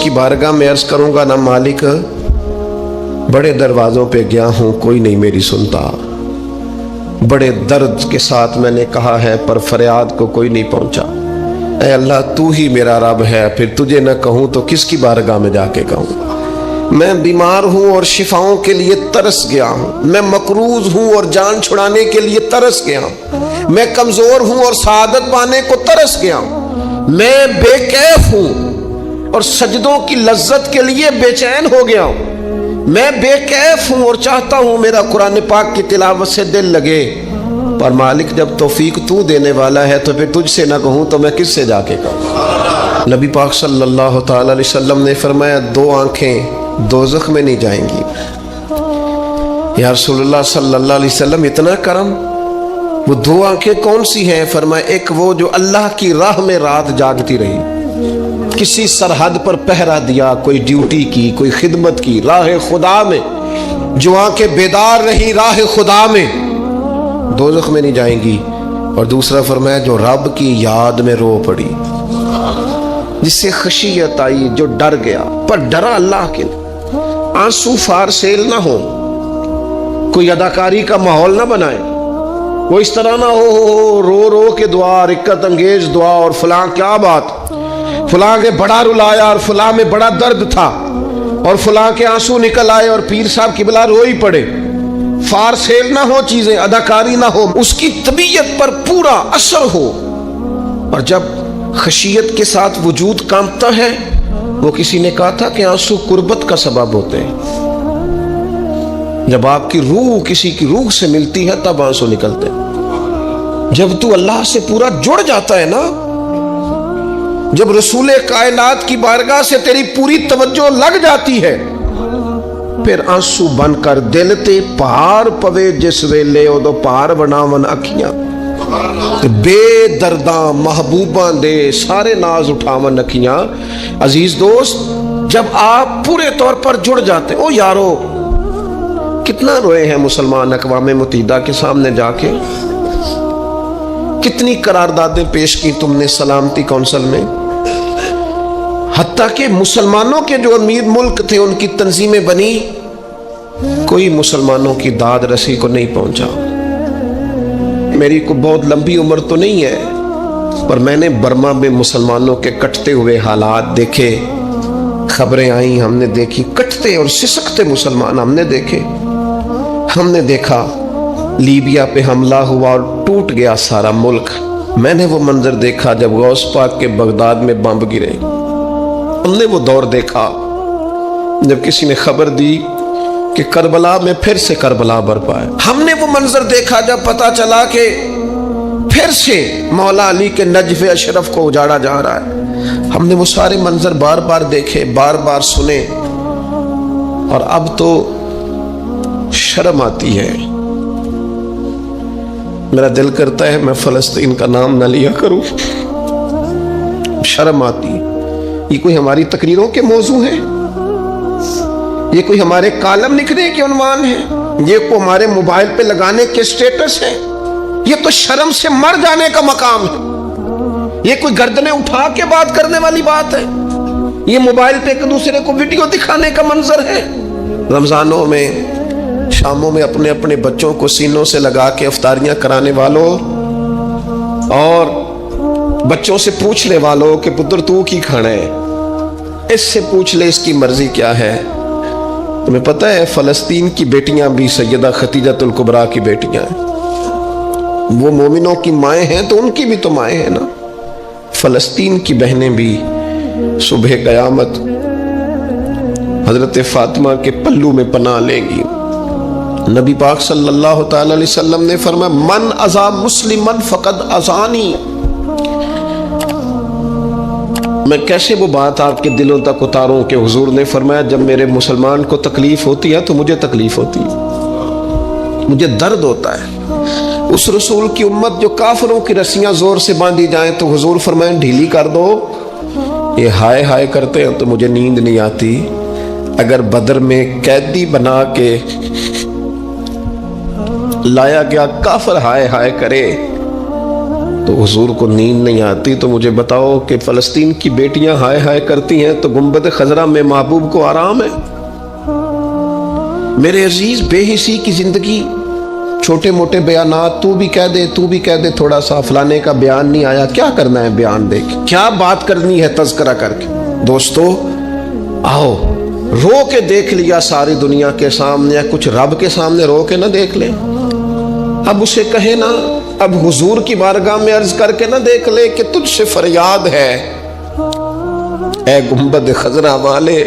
की बारगाह में अर्ज करूंगा ना मालिक, बड़े दरवाज़ों पे गया हूँ कोई नहीं मेरी सुनता, बड़े दर्द के साथ मैंने कहा है पर फरियाद को कोई नहीं पहुँचा। ऐ अल्लाह तू ही मेरा रब है, फिर तुझे न कहूँ तो किसकी बारगाह में जाके कहूँ। मैं बीमार हूँ और शिफाओं के लिए तरस गया हूँ, मैं मकरूज हूँ और जान छुड़ाने के लिए तरस गया हूँ, मैं कमज़ोर हूँ और सआदत पाने को तरस गया हूँ, मैं बेकैफ हूँ और सजदों की लज्जत के लिए बेचैन हो गया हूँ, मैं बेकैफ हूँ और चाहता हूँ मेरा कुरान पाक की तिलावत से दिल लगे, पर मालिक जब तौफीक तू देने वाला है तो फिर तुझसे ना कहूँ तो मैं किससे जाके कहूँ। नबी पाक सल्लल्लाहु ताला अलैहि वसल्लम ने फरमाया दो आँखें दोज़ख में नहीं जाएंगी। या रसूलुल्लाह सल्लल्लाहु अलैहि वसल्लम इतना करम, वो दो आँखें कौन सी हैं? फरमाया एक वो जो अल्लाह की राह में रात जागती रही, किसी सरहद पर पहरा दिया, कोई ड्यूटी की, कोई खिदमत की राह खुदा में, जो आँखें बेदार रही राह खुदा में, दोज़ख में नहीं जाएंगी। और दूसरा फरमाया जो रब की याद में रो पड़ी, जिससे खशियत आई, जो डर गया पर डरा अल्लाह के, आंसू फारसेल ना हो, कोई अदाकारी का माहौल ना बनाए, वो इस तरह ना हो रो रो के दुआ, रिक्कत अंगेज दुआ और फलां क्या बात, फलां के बड़ा रुलाया और फलां में बड़ा दर्द था और फलां के आंसू निकल आए और पीर साहब किबला रो ही पड़े। फारसेल ना हो चीजें, अदाकारी ना हो, उसकी तबीयत पर पूरा असर हो। और जब खशियत के साथ वजूद कांपता है, वो किसी ने कहा था कि आंसू कुर्बत का सबब होते हैं। जब आपकी रूह किसी की रूह से मिलती है तब आंसू निकलते हैं। जब तू अल्लाह से पूरा जुड़ जाता है ना, जब रसूले कायनात की बारगाह से तेरी पूरी तवज्जो लग जाती है, फिर आंसू बनकर दिल ते पार पवे जिस वेले उदो पार बनावन अखियां, बेदर्दा महबूबा दे सारे नाज उठावन अखियां। अजीज दोस्त, जब आप पूरे तौर पर जुड़ जाते, ओ यारो कितना रोए हैं मुसलमान अक़वाम मुत्तहिदा के सामने जाके, कितनी करारदादें पेश की तुमने सलामती कौंसिल में, हत्ता कि मुसलमानों के जो अमीर मुल्क थे उनकी तंजीमें बनी, कोई मुसलमानों की दाद रसी को नहीं पहुंचा। मेरी को बहुत लंबी उम्र तो नहीं है, पर मैंने बर्मा में मुसलमानों के कटते हुए हालात देखे, खबरें आई, हमने देखी, कटते और सिसकते मुसलमान हमने देखे। हमने देखा लीबिया पे हमला हुआ और टूट गया सारा मुल्क। मैंने वो मंजर देखा जब गौस पाक के बगदाद में बम गिरे। हमने वो दौर देखा जब किसी ने खबर दी कि करबला में फिर से करबला बरपा है। हमने वो मंजर देखा जब पता चला कि फिर से मौला अली के नजफ़े अशरफ को उजाड़ा जा रहा है। हमने वो सारे मंजर बार बार देखे, बार बार सुने, और अब तो शर्म आती है। मेरा दिल करता है मैं फ़लस्तीन का नाम न लिया करूं, शर्म आती है। ये कोई हमारी तकरीरों के मौजू हैं? ये कोई हमारे कालम लिखने के उन्वान है? ये कोई हमारे मोबाइल पे लगाने के स्टेटस है? ये तो शर्म से मर जाने का मकाम है। ये कोई गर्दनें उठा के बात करने वाली बात है? ये मोबाइल पे एक दूसरे को वीडियो दिखाने का मंजर है? रमजानों में शामों में अपने अपने बच्चों को सीनों से लगा के इफ्तारियां कराने वालों और बच्चों से पूछने वालों कि पुत्र तू की खाना है, इससे पूछ ले इसकी मर्जी क्या है। तुम्हें पता है फ़लस्तीन की बेटियां भी सैयदा खतीजतुल कुबरा की बेटियां हैं। वो मोमिनों की माएँ हैं तो उनकी भी तो माएँ हैं ना। फ़लस्तीन की बहनें भी सुबह क़यामत हज़रत फ़ातिमा के पल्लू में पनाह लेंगी। नबी पाक सल्लल्लाहु ताला अलैहि वसल्लम ने फरमाया मन अज़ा मुस्लिमन फ़क़द अज़ानी। मैं कैसे वो बात आपके दिलों तक उतारूं कि हुजूर ने फरमाया जब मेरे मुसलमान को तकलीफ होती है तो मुझे तकलीफ होती है, मुझे दर्द होता है। उस रसूल की उम्मत जो काफिरों की रस्सियां जोर से बांधी जाएं तो हुजूर फरमाया ढीली कर दो। ये हाय हाय करते हैं तो मुझे नींद नहीं आती। अगर बदर में कैदी बना के लाया गया काफिर हाय हाय करे تو حضور کو نیند نہیں آتی تو مجھے بتاؤ کہ فلسطین کی بیٹیاں ہائے ہائے کرتی ہیں تو گنبد خضرا میں محبوب کو آرام ہے؟ میرے عزیز، بے حسی کی زندگی، چھوٹے موٹے بیانات، تو بھی کہہ دے تھوڑا سا فلانے کا بیان نہیں آیا، کیا کرنا ہے بیان دے کے، کیا بات کرنی ہے تذکرہ کر کے؟ دوستو آؤ، رو کے دیکھ لیا ساری دنیا کے سامنے، کچھ رب کے سامنے رو کے نہ دیکھ لے؟ اب اسے کہے نا، اب حضور کی بارگاہ میں عرض کر کے نہ دیکھ لے کہ تجھ سے فریاد ہے اے گنبد خضرا والے،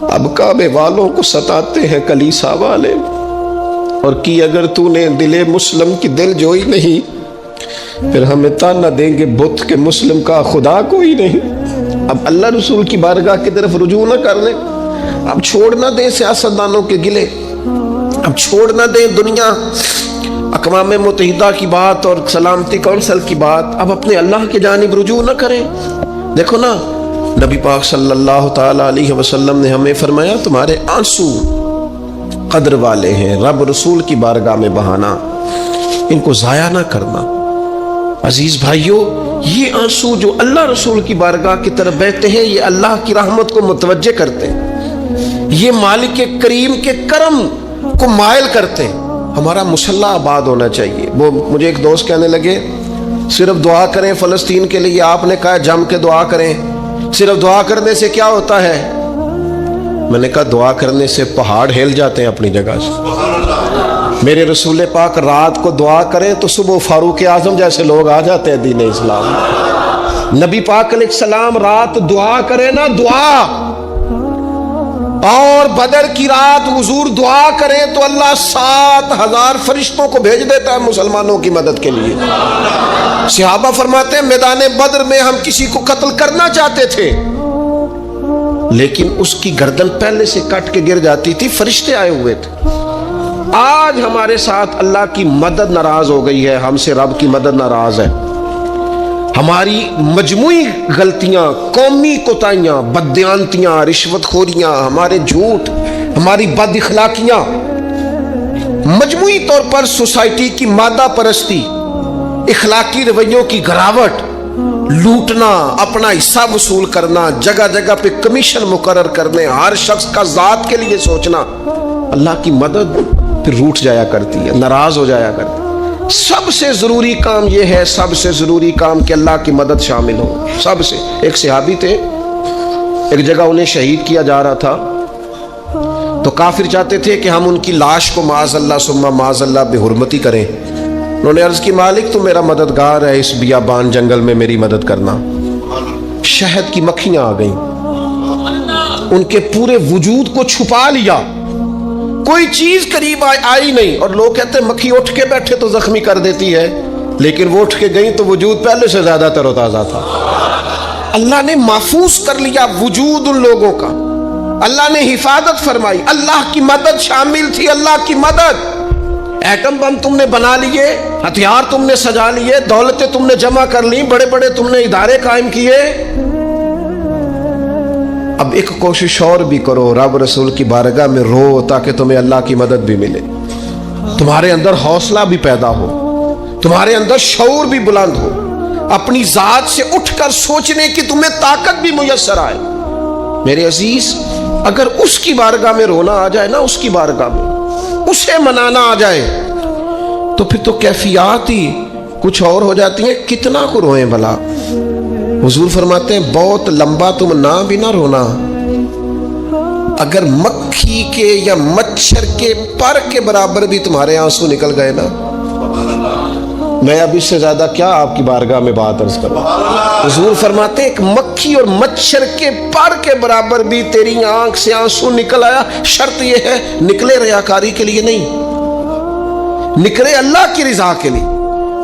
اب کعبے والوں کو ستاتے ہیں کلیسا والے، اور کی اگر تو نے دل مسلم کی دل جوئی نہیں، پھر ہمیں تانا دیں گے بت کے مسلم کا خدا کوئی نہیں۔ اب اللہ رسول کی بارگاہ کی طرف رجوع نہ کر لیں، اب چھوڑ نہ دیں سیاستدانوں کے گلے، اب چھوڑ نہ دیں دنیا اقوام متحدہ کی بات اور سلامتی کونسل کی بات، اب اپنے اللہ کی جانب رجوع نہ کریں۔ دیکھو نا، نبی پاک صلی اللہ تعالی علیہ وسلم نے ہمیں فرمایا تمہارے آنسو قدر والے ہیں، رب رسول کی بارگاہ میں بہانا، ان کو ضائع نہ کرنا۔ عزیز بھائیو، یہ آنسو جو اللہ رسول کی بارگاہ کی طرف بہتے ہیں، یہ اللہ کی رحمت کو متوجہ کرتے ہیں، یہ مالک کریم کے کرم کو مائل کرتے ہیں۔ ہمارا مسلح آباد ہونا چاہیے۔ وہ مجھے ایک دوست کہنے لگے صرف دعا کریں فلسطین کے لیے، آپ نے کہا جم کے دعا کریں، صرف دعا کرنے سے کیا ہوتا ہے؟ میں نے کہا دعا کرنے سے پہاڑ ہل جاتے ہیں اپنی جگہ سے۔ میرے رسول پاک رات کو دعا کریں تو صبح فاروق اعظم جیسے لوگ آ جاتے ہیں دین اسلام۔ نبی پاک علیہ السلام رات دعا کریں نا، دعا، اور بدر کی رات حضور دعا کریں تو اللہ 7,000 فرشتوں کو بھیج دیتا ہے مسلمانوں کی مدد کے لیے۔ صحابہ فرماتے ہیں میدان بدر میں ہم کسی کو قتل کرنا چاہتے تھے، لیکن اس کی گردن پہلے سے کٹ کے گر جاتی تھی، فرشتے آئے ہوئے تھے۔ آج ہمارے ساتھ اللہ کی مدد ناراض ہو گئی ہے، ہم سے رب کی مدد ناراض ہے۔ ہماری مجموعی غلطیاں، قومی کوتاہیاں، بددیانتیاں، رشوت خوریاں، ہمارے جھوٹ، ہماری بد اخلاقیاں، مجموعی طور پر سوسائٹی کی مادہ پرستی، اخلاقی رویوں کی گراوٹ، لوٹنا، اپنا حصہ وصول کرنا، جگہ جگہ پہ کمیشن مقرر کرنے، ہر شخص کا ذات کے لیے سوچنا، اللہ کی مدد پھر روٹ جایا کرتی ہے، ناراض ہو جایا کرتی ہے۔ سب سے ضروری کام یہ ہے، سب سے ضروری کام کہ اللہ کی مدد شامل ہو۔ سب سے، ایک صحابی تھے، ایک جگہ انہیں شہید کیا جا رہا تھا، تو کافر چاہتے تھے کہ ہم ان کی لاش کو معاذ اللہ ثم معاذ اللہ بے حرمتی کریں۔ انہوں نے عرض کی مالک تو میرا مددگار ہے، اس بیابان جنگل میں میری مدد کرنا۔ شہد کی مکھیاں آ گئیں، ان کے پورے وجود کو چھپا لیا، کوئی چیز قریب آئی نہیں، اور لوگ کہتے ہیں مکھی اٹھ کے بیٹھے تو زخمی کر دیتی ہے، لیکن وہ اٹھ کے گئیں تو وجود پہلے سے زیادہ تر و تازہ تھا۔ اللہ نے محفوظ کر لیا وجود ان لوگوں کا، اللہ نے حفاظت فرمائی، اللہ کی مدد شامل تھی، اللہ کی مدد۔ ایٹم بم تم نے بنا لیے، ہتھیار تم نے سجا لیے، دولتیں تم نے جمع کر لی، بڑے بڑے تم نے ادارے قائم کیے، اب ایک کوشش اور بھی کرو، رب رسول کی بارگاہ میں رو تاکہ تمہیں اللہ کی مدد بھی ملے، تمہارے اندر حوصلہ بھی پیدا ہو، تمہارے اندر شعور بھی بلند ہو، اپنی ذات سے اٹھ کر سوچنے کی تمہیں طاقت بھی میسر آئے۔ میرے عزیز، اگر اس کی بارگاہ میں رونا آ جائے نا، اس کی بارگاہ میں اسے منانا آ جائے، تو پھر تو کیفیات ہی کچھ اور ہو جاتی ہیں۔ کتنا کو روئیں بھلا؟ حضور فرماتے ہیں بہت لمبا تم نہ بھی نہ رونا، اگر مکھی کے یا مچھر کے پر کے برابر بھی تمہارے آنسو نکل گئے نا، میں اب اس سے زیادہ کیا آپ کی بارگاہ میں بات عرض کروں۔ حضور فرماتے ہیں ایک مکھی اور مچھر کے پر کے برابر بھی تیری آنکھ سے آنسو نکل آیا، شرط یہ ہے نکلے ریاکاری کے لیے نہیں، نکلے اللہ کی رضا کے لیے،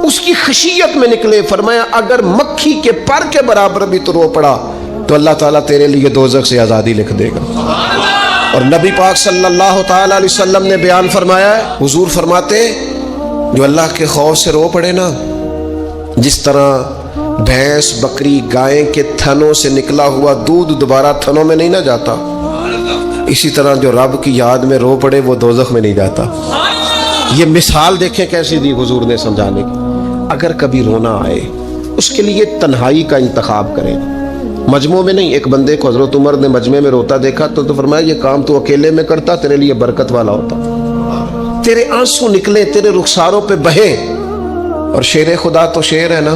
اس کی خشیت میں نکلے۔ فرمایا اگر مکھی کے پر کے برابر بھی تو رو پڑا تو اللہ تعالیٰ تیرے لیے دوزخ سے آزادی لکھ دے گا۔ اور نبی پاک صلی اللہ تعالیٰ علیہ وسلم نے بیان فرمایا ہے، حضور فرماتے جو اللہ کے خوف سے رو پڑے نا، جس طرح بھینس بکری گائے کے تھنوں سے نکلا ہوا دودھ دوبارہ تھنوں میں نہیں نہ جاتا، اسی طرح جو رب کی یاد میں رو پڑے وہ دوزخ میں نہیں جاتا۔ یہ مثال دیکھیں کیسی دی حضور نے سمجھانے کی۔ اگر کبھی رونا آئے اس کے لیے تنہائی کا انتخاب کریں، مجمع میں نہیں۔ ایک بندے کو حضرت عمر نے مجمع میں روتا دیکھا تو فرمایا یہ کام تو اکیلے میں کرتا، تیرے لیے برکت والا ہوتا، تیرے آنسو نکلے، تیرے رخساروں پہ بہیں۔ اور شیر خدا تو شیر ہے نا،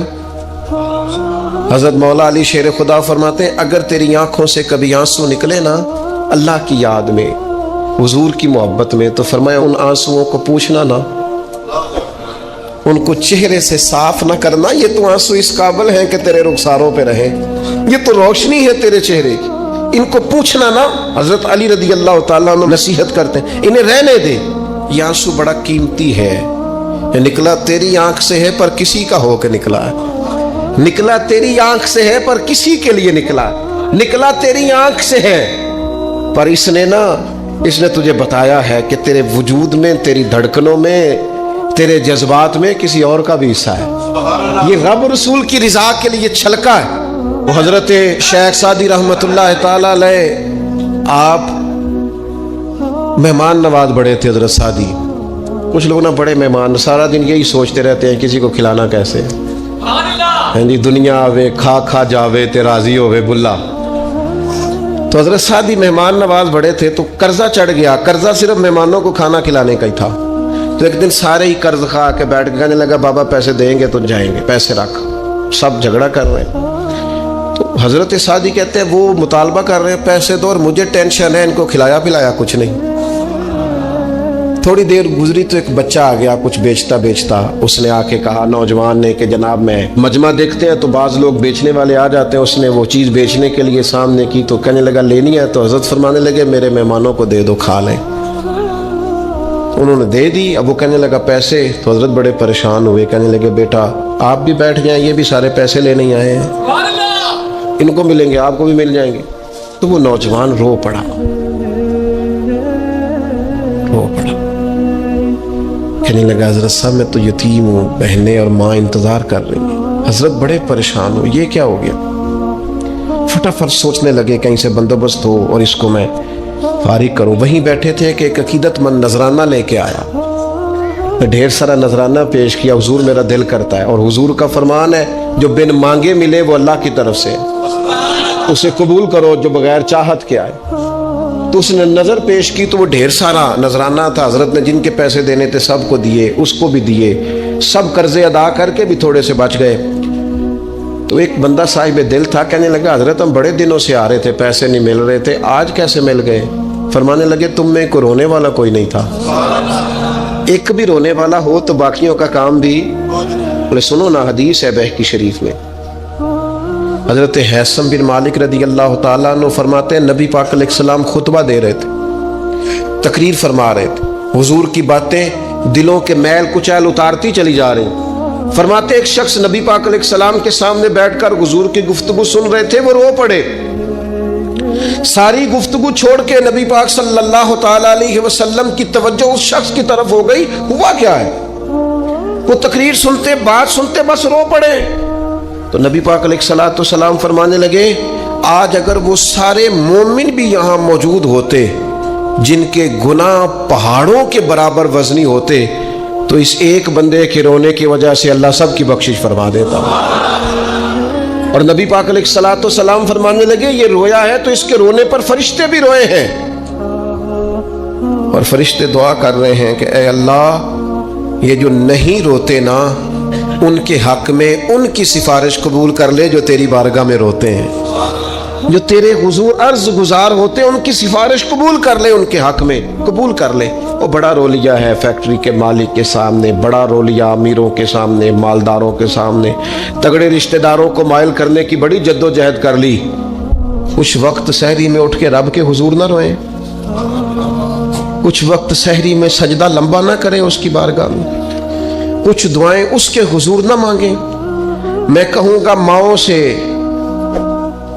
حضرت مولا علی شیر خدا فرماتے ہیں اگر تیری آنکھوں سے کبھی آنسو نکلے نا اللہ کی یاد میں، حضور کی محبت میں، تو فرمایا ان آنسوؤں کو پوچھنا نا، ان کو چہرے سے صاف نہ کرنا، یہ تو آنسو اس قابل ہیں کہ تیرے رخساروں پہ رہیں، یہ تو روشنی ہے تیرے چہرے کی، ان کو پوچھنا نا۔ حضرت علی رضی اللہ تعالیٰ عنہ نصیحت کرتے ہیں انہیں رہنے دے، یہ آنسو بڑا قیمتی ہے، یہ نکلا تیری آنکھ سے ہے پر کسی کا ہو کے نکلا ہے، نکلا تیری آنکھ سے ہے پر کسی کے لیے نکلا، نکلا تیری آنکھ سے ہے پر اس نے تجھے بتایا ہے کہ تیرے وجود میں، تیری دھڑکنوں میں، تیرے جذبات میں کسی اور کا بھی حصہ ہے، یہ رب رسول کی رضا کے لیے چھلکا ہے۔ وہ حضرت شیخ سعدی رحمت اللہ تعالیٰ علیہ آپ مہمان نواز بڑے تھے حضرت سعدی۔ کچھ لوگ نا بڑے مہمان سارا دن یہی سوچتے رہتے ہیں کسی کو کھلانا کیسے، جی دنیا آوے کھا کھا جاوے تے راضی ہووے بلا۔ تو حضرت سعدی مہمان نواز بڑے تھے تو قرضہ چڑھ گیا، قرضہ صرف مہمانوں کو کھانا کھلانے کا ہی تھا۔ تو ایک دن سارے ہی قرض کھا کے بیٹھ کے کہنے لگا بابا پیسے دیں گے تو جائیں گے، پیسے رکھ، سب جھگڑا کر رہے ہیں۔ تو حضرت سعدی کہتے ہیں وہ مطالبہ کر رہے ہیں پیسے دو اور مجھے ٹینشن ہے، ان کو کھلایا پلایا کچھ نہیں۔ تھوڑی دیر گزری تو ایک بچہ آ گیا کچھ بیچتا بیچتا، اس نے آ کے کہا نوجوان نے کہ جناب میں مجمع دیکھتے ہیں تو بعض لوگ بیچنے والے آ جاتے ہیں، اس نے وہ چیز بیچنے کے لیے سامنے کی تو کہنے لگا لینی ہے، تو حضرت فرمانے لگے میرے مہمانوں کو دے دو کھا لیں۔ انہوں نے دے دی، اب وہ کہنے لگا پیسے، تو حضرت بڑے پریشان ہوئے، کہنے لگے بیٹا آپ بھی بیٹھ جائیں، یہ بھی سارے پیسے لینے ہی آئے ہیں، ان کو ملیں گے آپ کو بھی مل جائیں گے۔ تو وہ نوجوان رو پڑا، کہنے لگا حضرت صاحب میں تو یتیم ہوں، بہنیں اور ماں انتظار کر رہی ہیں۔ حضرت بڑے پریشان ہو، یہ کیا ہو گیا؟ فٹافٹ سوچنے لگے کہیں سے بندوبست ہو اور اس کو میں فارغ کروں۔ وہیں بیٹھے تھے کہ ایک عقیدت مند نذرانہ لے کے آیا، ڈھیر سارا نذرانہ پیش کیا، حضور میرا دل کرتا ہے، اور حضور کا فرمان ہے جو بن مانگے ملے وہ اللہ کی طرف سے، اسے قبول کرو جو بغیر چاہت کے آئے۔ تو اس نے نظر پیش کی تو وہ ڈھیر سارا نذرانہ تھا، حضرت نے جن کے پیسے دینے تھے سب کو دیے، اس کو بھی دیے، سب قرضے ادا کر کے بھی تھوڑے سے بچ گئے۔ تو ایک بندہ صاحب دل تھا، کہنے لگا حضرت ہم بڑے دنوں سے آ رہے تھے، پیسے نہیں مل رہے تھے، آج کیسے مل گئے؟ فرمانے لگے تم میں کوئی رونے والا کوئی نہیں تھا، ایک بھی رونے والا ہو تو باقیوں کا کام بھی۔ بولے سنو نا، حدیث ہے بہقی شریف میں، حضرت حیثم بن مالک رضی اللہ تعالیٰ عنہ فرماتے ہیں نبی پاک علیہ السلام خطبہ دے رہے تھے، تقریر فرما رہے تھے، حضور کی باتیں دلوں کے میل کچیل اتارتی چلی جا رہی۔ فرماتے ایک شخص نبی پاک علیہ السلام کے سامنے بیٹھ کر حضور کی گفتگو سن رہے تھے، وہ رو پڑے، ساری گفتگو چھوڑ کے نبی پاک صلی اللہ تعالیٰ علیہ وسلم کی توجہ اس شخص کی طرف ہو گئی۔ ہوا کیا ہے؟ وہ تقریر سنتے، بات سنتے بس رو پڑے۔ تو نبی پاک علیہ الصلوۃ والسلام فرمانے لگے آج اگر وہ سارے مومن بھی یہاں موجود ہوتے جن کے گناہ پہاڑوں کے برابر وزنی ہوتے تو اس ایک بندے کے رونے کی وجہ سے اللہ سب کی بخشش فرما دیتا۔ اور نبی پاک علیہ الصلوۃ والسلام فرمانے لگے یہ رویا ہے تو اس کے رونے پر فرشتے بھی روئے ہیں، اور فرشتے دعا کر رہے ہیں کہ اے اللہ یہ جو نہیں روتے نا ان کے حق میں ان کی سفارش قبول کر لے جو تیری بارگاہ میں روتے ہیں، جو تیرے حضور عرض گزار ہوتے ہیں ان کی سفارش قبول کر لے، ان کے حق میں قبول کر لے۔ وہ بڑا رو لیا ہے فیکٹری کے مالک کے سامنے، بڑا رو لیا امیروں کے سامنے، مالداروں کے سامنے، تگڑے رشتہ داروں کو مائل کرنے کی بڑی جد و جہد کر لی۔ کچھ وقت سحری میں اٹھ کے رب کے حضور نہ روئیں، کچھ وقت سحری میں سجدہ لمبا نہ کریں اس کی بارگاہ میں، کچھ دعائیں اس کے حضور نہ مانگیں۔ میں کہوں گا ماؤں سے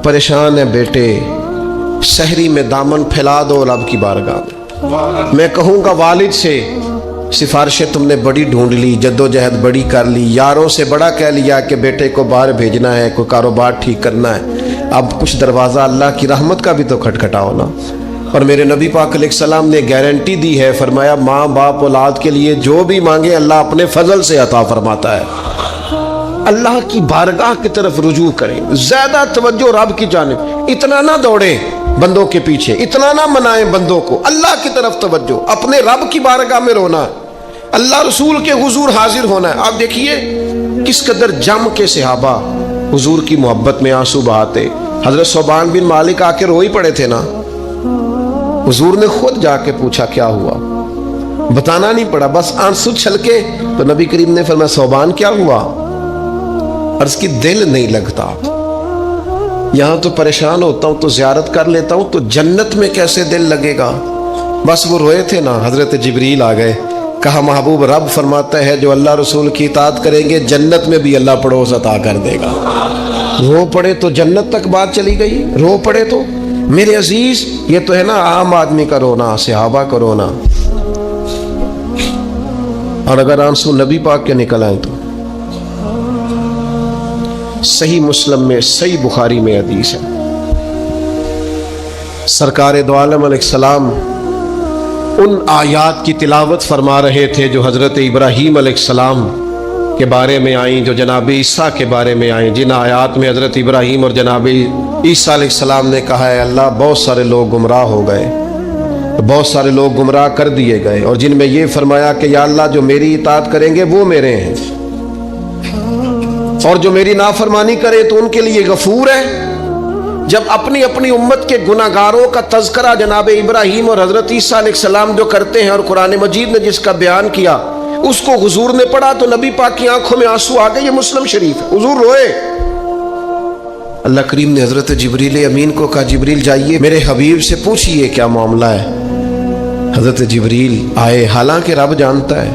پریشان ہے بیٹے، سحری میں دامن پھیلا دو رب کی بارگاہ میں۔ میں کہوں گا والد سے سفارشیں تم نے بڑی ڈھونڈ لی، جد و جہد بڑی کر لی، یاروں سے بڑا کہہ لیا کہ بیٹے کو باہر بھیجنا ہے، کوئی کاروبار ٹھیک کرنا ہے، اب کچھ دروازہ اللہ کی رحمت کا بھی تو کھٹکھٹاؤ نا۔ اور میرے نبی پاک علیہ السلام نے گارنٹی دی ہے، فرمایا ماں باپ اولاد کے لیے جو بھی مانگے اللہ اپنے فضل سے عطا فرماتا ہے۔ اللہ کی بارگاہ کی طرف رجوع کریں, زیادہ توجہ رب کی جانب, اتنا نہ دوڑیں بندوں کے پیچھے, اتنا نہ منائیں بندوں کو, اللہ کی طرف توجہ, اپنے رب کی بارگاہ میں رونا, اللہ رسول کے حضور حاضر ہونا ہے. آپ دیکھیے کس قدر جم کے صحابہ حضور کی محبت میں آنسو بہاتے. حضرت ثوبان بن مالک آ کے روئی پڑے تھے نا, حضور نے خود جا کے پوچھا کیا ہوا, بتانا نہیں پڑا, بس آنسو چھلکے تو نبی کریم نے فرمایا ثوبان کیا ہوا؟ عرض کی دل نہیں لگتا, یہاں تو پریشان ہوتا ہوں تو زیارت کر لیتا ہوں, تو جنت میں کیسے دل لگے گا. بس وہ روئے تھے نا, حضرت جبریل آ گئے, کہا محبوب رب فرماتا ہے جو اللہ رسول کی اطاعت کریں گے جنت میں بھی اللہ پڑوس عطا کر دے گا. رو پڑے تو جنت تک بات چلی گئی, رو پڑے تو. میرے عزیز یہ تو ہے نا عام آدمی کا رونا, صحابہ کا رونا, اور اگر آنسو نبی پاک کے نکل آئیں تو. صحیح مسلم میں, صحیح بخاری میں حدیث ہے, سرکار دو عالم علیہ السلام ان آیات کی تلاوت فرما رہے تھے جو حضرت ابراہیم علیہ السلام کے بارے میں آئیں, جو جناب عیسیٰ کے بارے میں آئیں, جن آیات میں حضرت ابراہیم اور جناب عیسیٰ علیہ السلام نے کہا ہے اللہ بہت سارے لوگ گمراہ ہو گئے, بہت سارے لوگ گمراہ کر دیے گئے, اور جن میں یہ فرمایا کہ یا اللہ جو میری اطاعت کریں گے وہ میرے ہیں, اور جو میری نافرمانی کرے تو ان کے لیے غفور ہے. جب اپنی اپنی امت کے گناہگاروں کا تذکرہ جناب ابراہیم اور حضرت عیسیٰ علیہ السلام جو کرتے ہیں, اور قرآن مجید نے جس کا بیان کیا اس کو حضور نے پڑھا تو نبی پاک کی آنکھوں میں آنسو آ گئے. یہ مسلم شریف, حضور روئے. اللہ کریم نے حضرت جبریل امین کو کہا جبریل جائیے میرے حبیب سے پوچھئے کیا معاملہ ہے. حضرت جبریل آئے, حالانکہ رب جانتا ہے,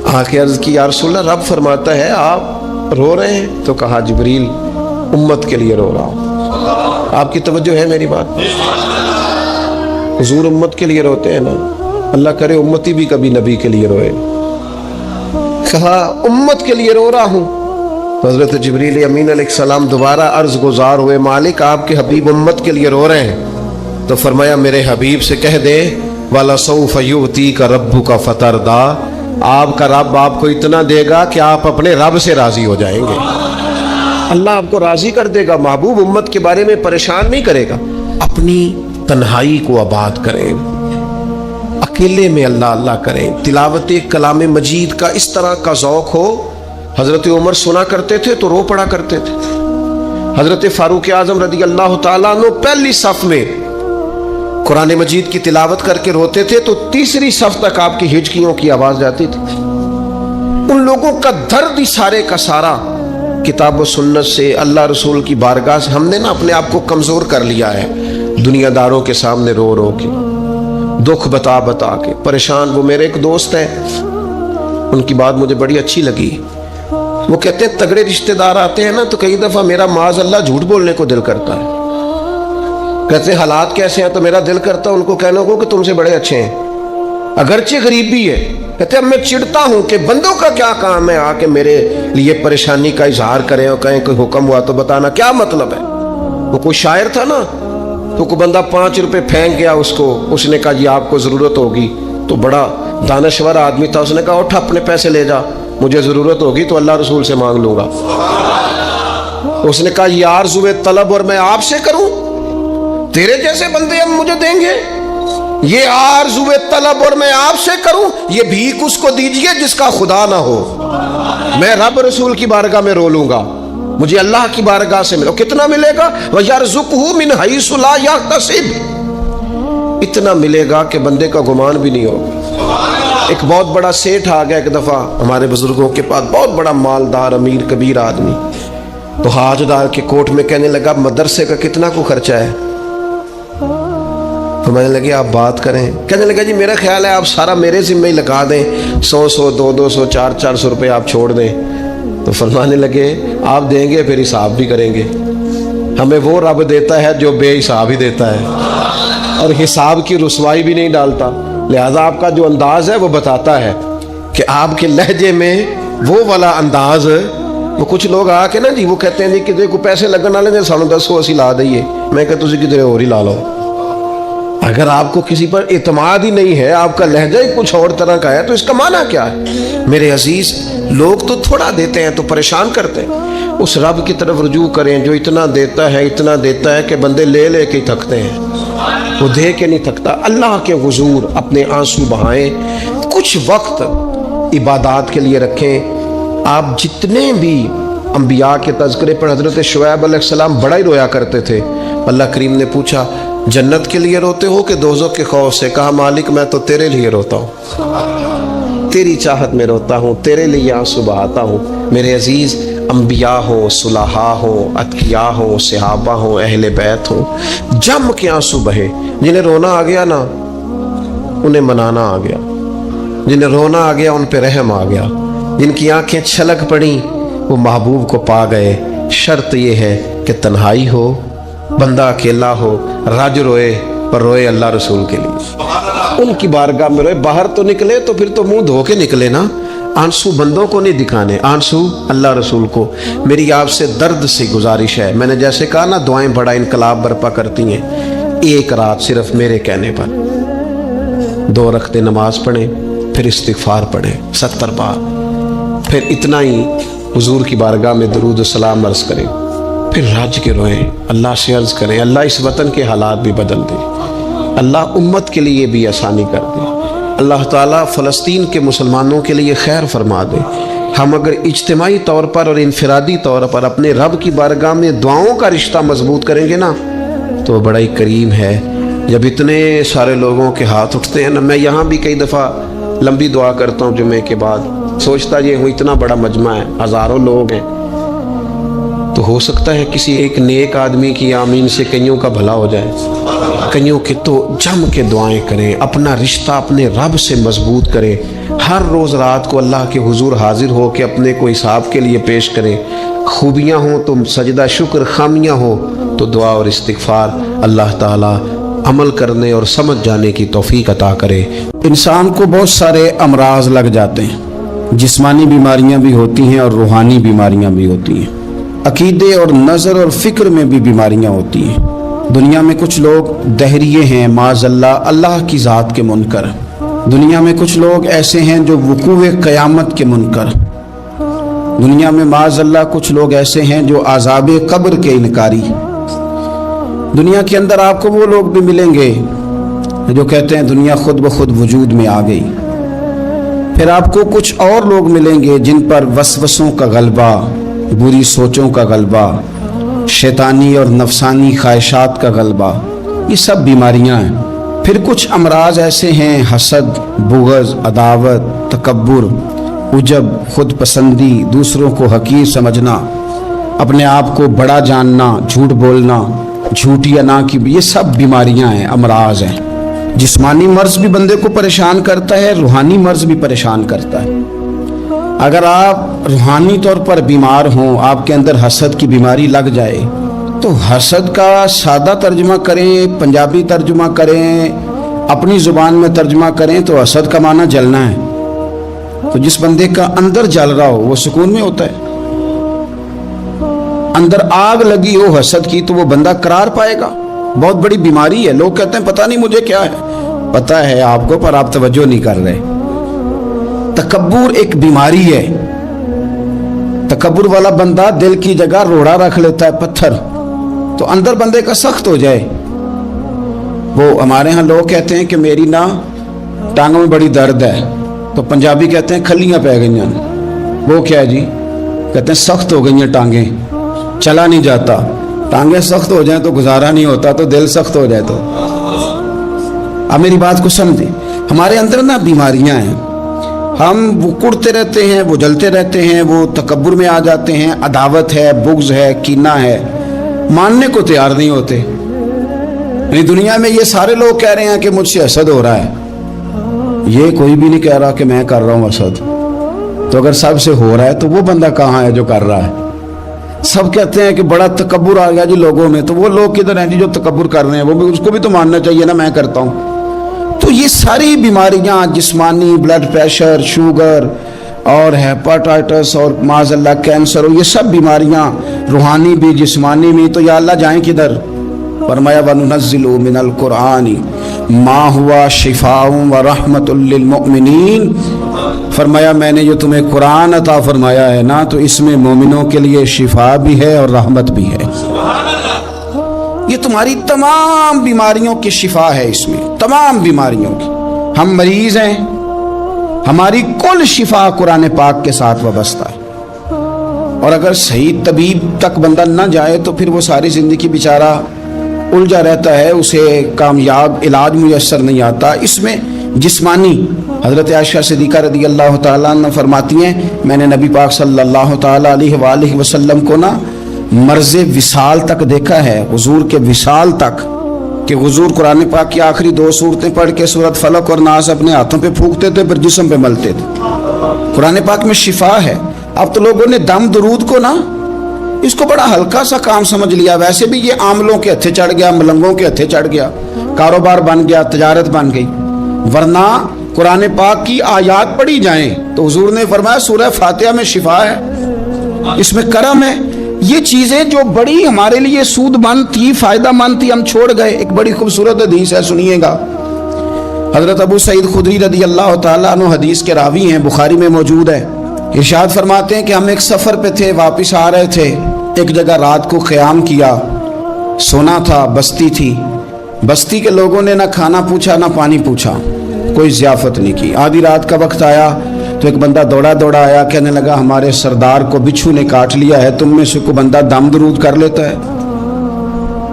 آ کے عرض کی یا رسول اللہ رب فرماتا ہے آپ رو رہے ہیں, تو کہا جبریل امت کے لیے رو رہا ہوں. آپ کی توجہ ہے میری بات؟ حضور امت کے لیے روتے ہیں نا, اللہ کرے امتی بھی کبھی نبی کے لیے روئے. کہا امت کے لیے رو رہا ہوں. تو حضرت جبریل امین علیہ السلام دوبارہ عرض گزار ہوئے مالک آپ کے حبیب امت کے لیے رو رہے ہیں, تو فرمایا میرے حبیب سے کہہ دے وَلَسَوْفَ يُؤْتِيكَ رَبُّكَ فَتَرْضَىٰ, آپ کا رب آپ کو اتنا دے گا کہ آپ اپنے رب سے راضی ہو جائیں گے. اللہ آپ کو راضی کر دے گا. محبوب امت کے بارے میں پریشان نہیں کرے گا. اپنی تنہائی کو آباد کریں, اکیلے میں اللہ اللہ کریں, تلاوت کلام مجید کا اس طرح کا ذوق ہو. حضرت عمر سنا کرتے تھے تو رو پڑا کرتے تھے. حضرت فاروق اعظم رضی اللہ تعالیٰ عنہ پہلی صف میں قرآن مجید کی تلاوت کر کے روتے تھے تو تیسری صف تک آپ کی ہچکیوں کی آواز جاتی تھی. ان لوگوں کا درد ہی سارے کا سارا کتاب و سنت سے, اللہ رسول کی بارگاہ سے ہم نے نا اپنے آپ کو کمزور کر لیا ہے. دنیا داروں کے سامنے رو رو کے, دکھ بتا بتا کے پریشان. وہ میرے ایک دوست ہے, ان کی بات مجھے بڑی اچھی لگی. وہ کہتے ہیں تگڑے رشتہ دار آتے ہیں نا تو کئی دفعہ میرا معاذ اللہ جھوٹ بولنے کو دل کرتا ہے. کہتے ہیں حالات کیسے ہیں, تو میرا دل کرتا ہے ان کو کہنے کو کہ تم سے بڑے اچھے ہیں, اگرچہ غریب بھی ہے. کہتے ہیں میں چڑھتا ہوں کہ بندوں کا کیا کام ہے آ کے میرے لیے پریشانی کا اظہار کریں اور کہیں کوئی حکم ہوا تو بتانا, کیا مطلب ہے. وہ کوئی شاعر تھا نا, تو کوئی بندہ 5 روپے پھینک گیا اس کو, اس نے کہا جی آپ کو ضرورت ہوگی, تو بڑا دانشور آدمی تھا, اس نے کہا اٹھ اپنے پیسے لے جا, مجھے ضرورت ہوگی تو اللہ رسول سے مانگ لوں گا. اس نے کہا یہ آرزوئے طلب اور میں آپ سے کروں, تیرے جیسے بندے ہم مجھے دیں گے. یہ آرزوئے طلب اور میں آپ سے کروں, یہ بھیک اس کو دیجئے جس کا خدا نہ ہو. میں رب رسول کی بارگاہ میں رو لوں گا, مجھے اللہ کی بارگاہ سے ملو. کتنا ملے گا؟ وَيَرْزُقْهُ مِنْ حَيْثُ لَا يَحْتَسِبُ, اتنا ملے گا کہ بندے کا گمان بھی نہیں ہوگا. ایک بہت بڑا سیٹھ آ گیا ایک دفعہ ہمارے بزرگوں کے پاس, بہت بڑا مالدار امیر کبیر آدمی. تو حاجدار کے کوٹ میں کہنے لگا مدرسے کا کتنا کو خرچہ ہے. تو میں نے لگے آپ بات کریں. کہنے لگا جی میرا خیال ہے آپ سارا میرے ذمہ ہی لگا دیں, 100 200 400 روپے آپ چھوڑ دیں. تو فرمانے لگے آپ دیں گے پھر حساب بھی کریں گے. ہمیں وہ رب دیتا ہے جو بے حساب ہی دیتا ہے اور حساب کی رسوائی بھی نہیں ڈالتا. لہذا آپ کا جو انداز ہے وہ بتاتا ہے کہ آپ کے لہجے میں وہ والا انداز. وہ کچھ لوگ آ کے نا جی وہ کہتے ہیں جی کدھر کو پیسے لگن والے نے سانو دسو اسی لا دئیے. میں کہ تسی کدھر اور ہی لا لو. اگر آپ کو کسی پر اعتماد ہی نہیں ہے, آپ کا لہجہ ہی کچھ اور طرح کا ہے, تو اس کا معنی کیا ہے؟ میرے عزیز, لوگ تو تھوڑا دیتے ہیں تو پریشان کرتے ہیں. اس رب کی طرف رجوع کریں جو اتنا دیتا ہے کہ بندے لے لے کے ہی تھکتے ہیں, وہ دے کے نہیں تھکتا. اللہ کے حضور اپنے آنسو بہائیں, کچھ وقت عبادات کے لیے رکھیں. آپ جتنے بھی انبیاء کے تذکرے پر, حضرت شعیب علیہ السلام بڑا ہی رویا کرتے تھے. اللہ کریم نے پوچھا جنت کے لیے روتے ہو کہ دوزخ کے خوف سے؟ کہا مالک میں تو تیرے لیے روتا ہوں, تیری چاہت میں روتا ہوں, تیرے لیے آنسو بہاتا ہوں. میرے عزیز, انبیاء ہوں, صلحاء ہوں, اتقیاء ہوں, صحابہ ہوں, اہل بیت ہوں, جم کے آنسو بہے. جنہیں رونا آ گیا نا انہیں منانا آ گیا, جنہیں رونا آ گیا ان پہ رحم آ گیا, جن کی آنکھیں چھلک پڑیں وہ محبوب کو پا گئے. شرط یہ ہے کہ تنہائی ہو, بندہ اکیلا ہو, رج روئے پر روئے اللہ رسول کے لیے, ان کی بارگاہ میں روئے. باہر تو نکلے تو پھر تو منہ دھو کے نکلے نا, آنسو بندوں کو نہیں دکھانے, آنسو اللہ رسول کو. میری آپ سے درد سے گزارش ہے, میں نے جیسے کہا نا دعائیں بڑا انقلاب برپا کرتی ہیں, ایک رات صرف میرے کہنے پر 2 رکعتیں نماز پڑھیں, پھر استغفار پڑھیں 70 بار, پھر اتنا ہی حضور کی بارگاہ میں درود و سلام عرض کریں, پھر راج کے روئیں, اللہ سے عرض کریں اللہ اس وطن کے حالات بھی بدل دے, اللہ امت کے لیے بھی آسانی کر دے, اللہ تعالیٰ فلسطین کے مسلمانوں کے لیے خیر فرما دے. ہم اگر اجتماعی طور پر اور انفرادی طور پر اپنے رب کی بارگاہ میں دعاؤں کا رشتہ مضبوط کریں گے نا تو بڑا ہی کریم ہے. جب اتنے سارے لوگوں کے ہاتھ اٹھتے ہیں نا, میں یہاں بھی کئی دفعہ لمبی دعا کرتا ہوں جمعے کے بعد, سوچتا یہ ہوں اتنا بڑا مجمع ہے, ہزاروں لوگ ہیں, تو ہو سکتا ہے کسی ایک نیک آدمی کی آمین سے کئیوں کا بھلا ہو جائے. کئیوں کے تو جم کے دعائیں کریں, اپنا رشتہ اپنے رب سے مضبوط کریں. ہر روز رات کو اللہ کے حضور حاضر ہو کے اپنے کو حساب کے لیے پیش کریں. خوبیاں ہوں تو سجدہ شکر, خامیاں ہوں تو دعا اور استغفار. اللہ تعالیٰ عمل کرنے اور سمجھ جانے کی توفیق عطا کرے. انسان کو بہت سارے امراض لگ جاتے ہیں, جسمانی بیماریاں بھی ہوتی ہیں اور روحانی بیماریاں بھی ہوتی ہیں, عقیدے اور نظر اور فکر میں بھی بیماریاں ہوتی ہیں. دنیا میں کچھ لوگ دہریے ہیں معاذ اللہ, اللہ کی ذات کے منکر. دنیا میں کچھ لوگ ایسے ہیں جو وقوع قیامت کے منکر. دنیا میں معاذ اللہ کچھ لوگ ایسے ہیں جو عذاب قبر کے انکاری. دنیا کے اندر آپ کو وہ لوگ بھی ملیں گے جو کہتے ہیں دنیا خود بخود وجود میں آ گئی. پھر آپ کو کچھ اور لوگ ملیں گے جن پر وسوسوں کا غلبہ, بری سوچوں کا غلبہ, شیطانی اور نفسانی خواہشات کا غلبہ, یہ سب بیماریاں ہیں. پھر کچھ امراض ایسے ہیں, حسد, بغض, عداوت, تکبر, عجب, خود پسندی, دوسروں کو حقیر سمجھنا, اپنے آپ کو بڑا جاننا, جھوٹ بولنا, جھوٹی انا کی, یہ سب بیماریاں ہیں, امراض ہیں. جسمانی مرض بھی بندے کو پریشان کرتا ہے, روحانی مرض بھی پریشان کرتا ہے. اگر آپ روحانی طور پر بیمار ہوں, آپ کے اندر حسد کی بیماری لگ جائے, تو حسد کا سادہ ترجمہ کریں, پنجابی ترجمہ کریں, اپنی زبان میں ترجمہ کریں تو حسد کا معنی جلنا ہے. تو جس بندے کا اندر جل رہا ہو وہ سکون میں ہوتا ہے. اندر آگ لگی ہو حسد کی تو وہ بندہ قرار پائے گا. بہت بڑی بیماری ہے. لوگ کہتے ہیں پتہ نہیں مجھے کیا ہے, پتہ ہے آپ کو پر آپ توجہ نہیں کر رہے. تکبر ایک بیماری ہے. تکبر والا بندہ دل کی جگہ روڑا رکھ لیتا ہے, پتھر, تو اندر بندے کا سخت ہو جائے. وہ ہمارے ہاں لوگ کہتے ہیں کہ میری نا ٹانگوں میں بڑی درد ہے, تو پنجابی کہتے ہیں کھلیاں پہ گئی ہیں. وہ کیا جی, کہتے ہیں سخت ہو گئی ہیں ٹانگیں, چلا نہیں جاتا. ٹانگیں سخت ہو جائیں تو گزارا نہیں ہوتا, تو دل سخت ہو جائے تو. اب میری بات کو سمجھیں, ہمارے اندر نا بیماریاں ہیں. ہم وہ کڑتے رہتے ہیں, وہ جلتے رہتے ہیں, وہ تکبر میں آ جاتے ہیں, عداوت ہے, بغض ہے, کینہ ہے, ماننے کو تیار نہیں ہوتے. یعنی دنیا میں یہ سارے لوگ کہہ رہے ہیں کہ مجھ سے حسد ہو رہا ہے, یہ کوئی بھی نہیں کہہ رہا کہ میں کر رہا ہوں حسد. تو اگر سب سے ہو رہا ہے تو وہ بندہ کہاں ہے جو کر رہا ہے؟ سب کہتے ہیں کہ بڑا تکبر آ گیا جی لوگوں میں, تو وہ لوگ کدھر ہیں جی جو تکبر کر رہے ہیں؟ وہ بھی, اس کو بھی تو ماننا چاہیے نا میں کرتا ہوں. تو یہ ساری بیماریاں, جسمانی, بلڈ پریشر, شوگر اور ہیپاٹائٹس اور معاذ اللہ کینسر, اور یہ سب بیماریاں روحانی بھی جسمانی بھی. تو یا اللہ جائیں کدھر؟ فرمایا وَنُنَزِّلُ مِنَ الْقُرْآنِ मा हुआ शिफाउम व रहमतुल लिल मुमिनीन, फरमाया मैंने जो तुम्हें कुरान अता फरमाया है ना, तो इसमें मोमिनों के लिए शिफा भी है और रहमत भी है। ये तुम्हारी तमाम बीमारियों की शिफा है, इसमें तमाम बीमारियों की। हम मरीज हैं, हमारी कुल शिफा कुरान पाक के साथ वाबस्ता है। और अगर सही तबीब तक बंदा ना जाए तो फिर वो सारी ज़िंदगी बेचारा उलझा रहता है, उसे कामयाब इलाज मुयस्सर नहीं आता। इसमें जिस्मानी, हज़रत आयशा सिद्दीक़ा रज़ी अल्लाह तआला अन्हा फरमाती हैं, मैंने नबी पाक सल्लल्लाहु तआला अलैहि वसल्लम को ना मर्ज़े विसाल तक देखा है, हुजूर के विसाल तक, कि हुजूर कुरान पाक की आखिरी 2 सूरतें पढ़ के सूरत फलक और नास अपने हाथों पे फूंकते थे, फिर जिस्म पे मलते थे। कुरान पाक में शिफा है। अब तो लोगों ने दम दरूद को ना इसको बड़ा हल्का सा काम समझ लिया। वैसे भी ये आमलों के हत्थे चढ़ गया, मलंगों के हत्थे चढ़ गया, कारोबार बन गया, तजारत बन गई। वरना कुरान पाक की आयात पढ़ी जाएं तो हुजूर ने फरमाया सूरह फातिहा में शिफा है, इसमें करम है। ये चीजें जो बड़ी हमारे लिए सूदमंद थी, फायदामंद थी, हम छोड़ गए। एक बड़ी खूबसूरत हदीस है, सुनिएगा। हजरत अबू सईद खुदरी रज़ी अल्लाह तआला अन्हु हदीस के रावी हैं, बुखारी में मौजूद है। इरशाद फरमाते हैं कि हम एक सफ़र पे थे, वापस आ रहे थे, एक जगह रात को क़याम किया, सोना था, बस्ती थी। बस्ती के लोगों ने ना खाना पूछा ना पानी पूछा, कोई ज़ियाफ़त नहीं की। आधी रात का वक्त आया तो एक बंदा दौड़ा दौड़ा आया, कहने लगा हमारे सरदार को बिच्छू ने काट लिया है, तुम में से कोई बंदा दम दरूद कर लेता है?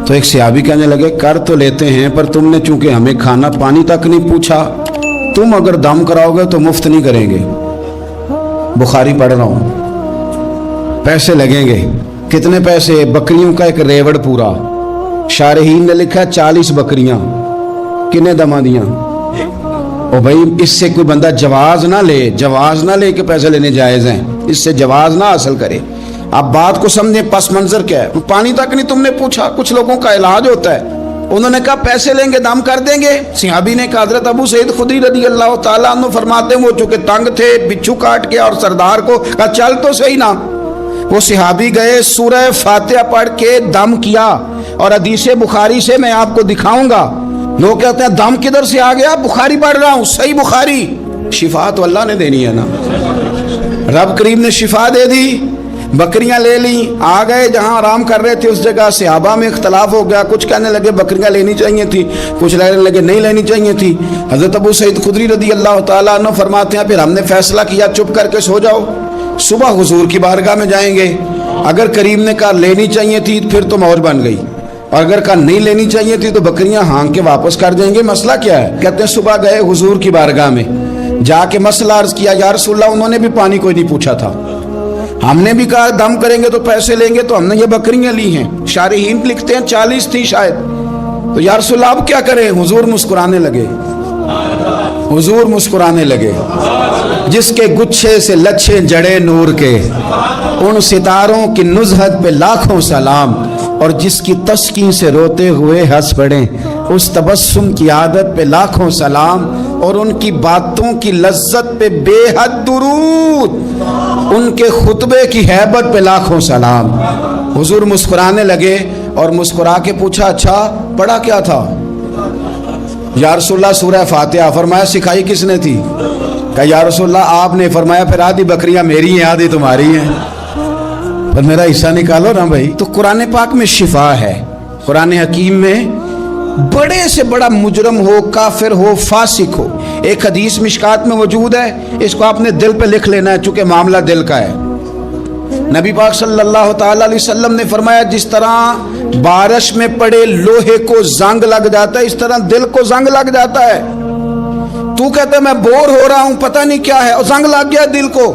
तो एक सहाबी कहने लगे कर तो लेते हैं, पर तुमने चूंकि हमें खाना पानी तक नहीं पूछा, तुम अगर दम कराओगे तो मुफ्त नहीं करेंगे। बुखारी पढ़ रहा हूँ, पैसे लगेंगे। कितने पैसे? बकरियों का एक रेवड़ पूरा। शारहीन ने लिखा 40 बकरियां। किन्ने दमा दियां? ओ भाई, इससे कोई बंदा जवाज ना ले के पैसे लेने जायज हैं, इससे जवाज ना हासिल करे। आप बात को समझे, पस मंजर क्या है। पानी तक नहीं तुमने पूछा। कुछ लोगों का इलाज होता है, उन्होंने कहा पैसे लेंगे, दम कर देंगे। सहाबी ने कहा, हज़रत अबू सईद खुदरी रज़ी अल्लाह तआला अन्हु फरमाते हैं वो चूंकि तंग थे, बिच्छू काट के, और सरदार को कहा चल तो सही ना। वो सहाबी गए, सूरह फातिहा पढ़ के दम किया, और हदीस बुखारी से मैं आपको दिखाऊंगा। लोग कहते हैं दम किधर से आ गया? बुखारी पढ़ रहा हूँ, सही बुखारी। शिफा तो अल्लाह ने देनी है ना, रब करीम ने शिफा दे दी। बकरियां ले ली, आ गए जहां आराम कर रहे थे उस जगह। सहाबा में इख्तलाफ हो गया, कुछ कहने लगे बकरियां लेनी चाहिए थी, कुछ कहने लगे नहीं लेनी चाहिए थी। हज़रत अबू सईद खुदरी रज़ी अल्लाह तआला अन्हु फरमाते हैं फिर हमने फैसला किया चुप करके सो जाओ, सुबह हुजूर की बारगाह में जाएंगे। अगर करीम ने कहा लेनी चाहिए थी फिर तो मौज बन गई, और अगर कहा नहीं लेनी चाहिए थी तो बकरियां हाँक के वापस कर देंगे। मसला क्या है? कहते हैं सुबह गए हुजूर की बारगाह में, जाके मसला अर्ज किया, या रसूलल्लाह उन्होंने भी पानी कोई नहीं पूछा था, हमने भी कहा दम करेंगे तो पैसे लेंगे, तो हमने ये बकरियां ली हैं। शारहीन लिखते हैं 40 थी शायद। तो या रसूलल्लाह अब क्या करें? हुजूर मुस्कुराने लगे, हुजूर मुस्कुराने लगे। जिसके गुच्छे से लच्छे जड़े नूर के, उन सितारों की नुज़हत पे लाखों सलाम, और जिसकी तस्कीन से रोते हुए हंस पड़े, उस तबस्सुम की आदत पे लाखों सलाम, और उनकी बातों की लज्जत पे बेहद दुरूद, उनके खुतबे की हैबत पे लाखों सलाम। हुजूर मुस्कुराने लगे और मुस्कुरा के पूछा अच्छा पढ़ा क्या था? या रसूलल्लाह सूरह फातिहा। फरमाया सिखाई किसने थी? कहा या रसूलल्लाह आपने। फरमाया फिर आधी बकरियां मेरी हैं आधी तुम्हारी हैं, पर मेरा हिस्सा निकालो ना भाई। तो कुरान पाक में शिफा है। कुरान हकीम में बड़े से बड़ा मुजरम हो, काफिर हो, फासिक हो, एक हदीस मिशकात में मौजूद है, इसको आपने दिल पे लिख लेना है चूंकि मामला दिल का है। नबी पाक सल्लल्लाहु ताला अलैहि वसल्लम ने फरमाया जिस तरह बारिश में पड़े लोहे को जंग लग जाता है, इस तरह दिल को जंग लग जाता है। तू कहता है मैं बोर हो रहा हूं, पता नहीं क्या है, और जंग लग गया दिल को।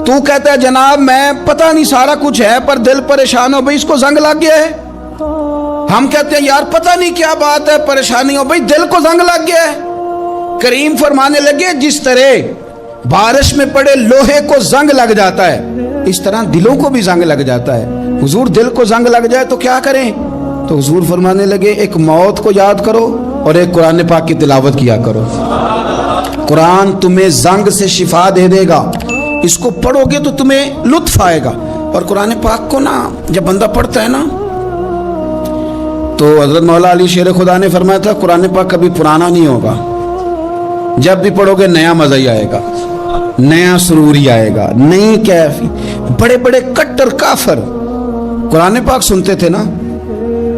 तू कहता है जनाब मैं पता नहीं सारा कुछ है पर दिल परेशान हो, भाई इसको जंग लग गया है। हम कहते हैं यार पता नहीं क्या बात है, परेशानी हो, भाई दिल को जंग लग गया है। करीम फरमाने लगे जिस तरह बारिश में पड़े लोहे को जंग लग जाता है, इस तरह दिलों को भी जंग लग जाता है। हुजूर दिल को जंग लग जाए तो क्या करें? तो हुजूर फरमाने लगे एक मौत को याद करो और एक कुरान पाक की तिलावत किया करो। कुरान तुम्हें जंग से शिफा दे देगा, इसको पढ़ोगे तो तुम्हें लुत्फ आएगा। और कुरान पाक को ना जब बंदा पढ़ता है ना तो हजरत मौला अली शेर खुदा ने फरमाया था कुरान पाक कभी पुराना नहीं होगा, जब भी पढ़ोगे नया मजा ही आएगा, नया सुरूर ही आएगा, नई कैफी। बड़े बड़े कट्टर काफर कुरान पाक सुनते थे ना।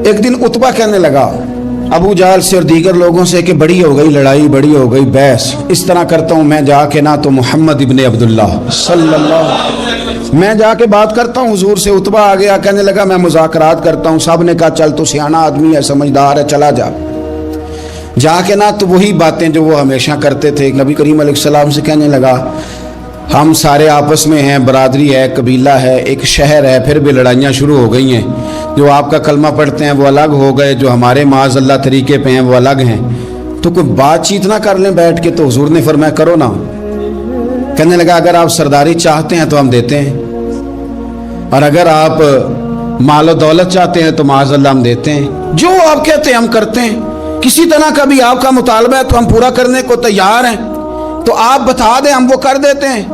एक दिन उतबा कहने लगा अबू जाल से और दीगर लोगों से कि बड़ी हो गई लड़ाई, बड़ी हो गई बहस, इस तरह करता हूँ मैं जाके ना तो मोहम्मद इब्ने अब्दुल्ला सल्लल्लाहु, मैं जाके बात करता हूँ हुजूर से। उतबा आ गया, कहने लगा मैं मुज़ाकरात करता हूँ। साहब ने कहा चल तो सियाना आदमी है, समझदार है, चला जा। जाके ना तो वही बातें जो वो हमेशा करते थे। नबी करीम अलैहिस्सलाम से कहने लगा हम सारे आपस में हैं, बरादरी है, कबीला है, एक शहर है, फिर भी लड़ाइयाँ शुरू हो गई हैं। जो आपका कलमा पढ़ते हैं वो अलग हो गए, जो हमारे माज़अल्लाह तरीके पे हैं वो अलग हैं। तो कोई बातचीत ना कर लें बैठ के। तो हुजूर ने फरमाया करो ना। कहने लगा अगर आप सरदारी चाहते हैं तो हम देते हैं, और अगर आप मालो दौलत चाहते हैं तो माज़अल्लाह हम देते हैं। जो आप कहते हैं हम करते हैं। किसी तरह का भी आपका मुतालबा है तो हम पूरा करने को तैयार हैं, तो आप बता दें हम वो कर देते हैं।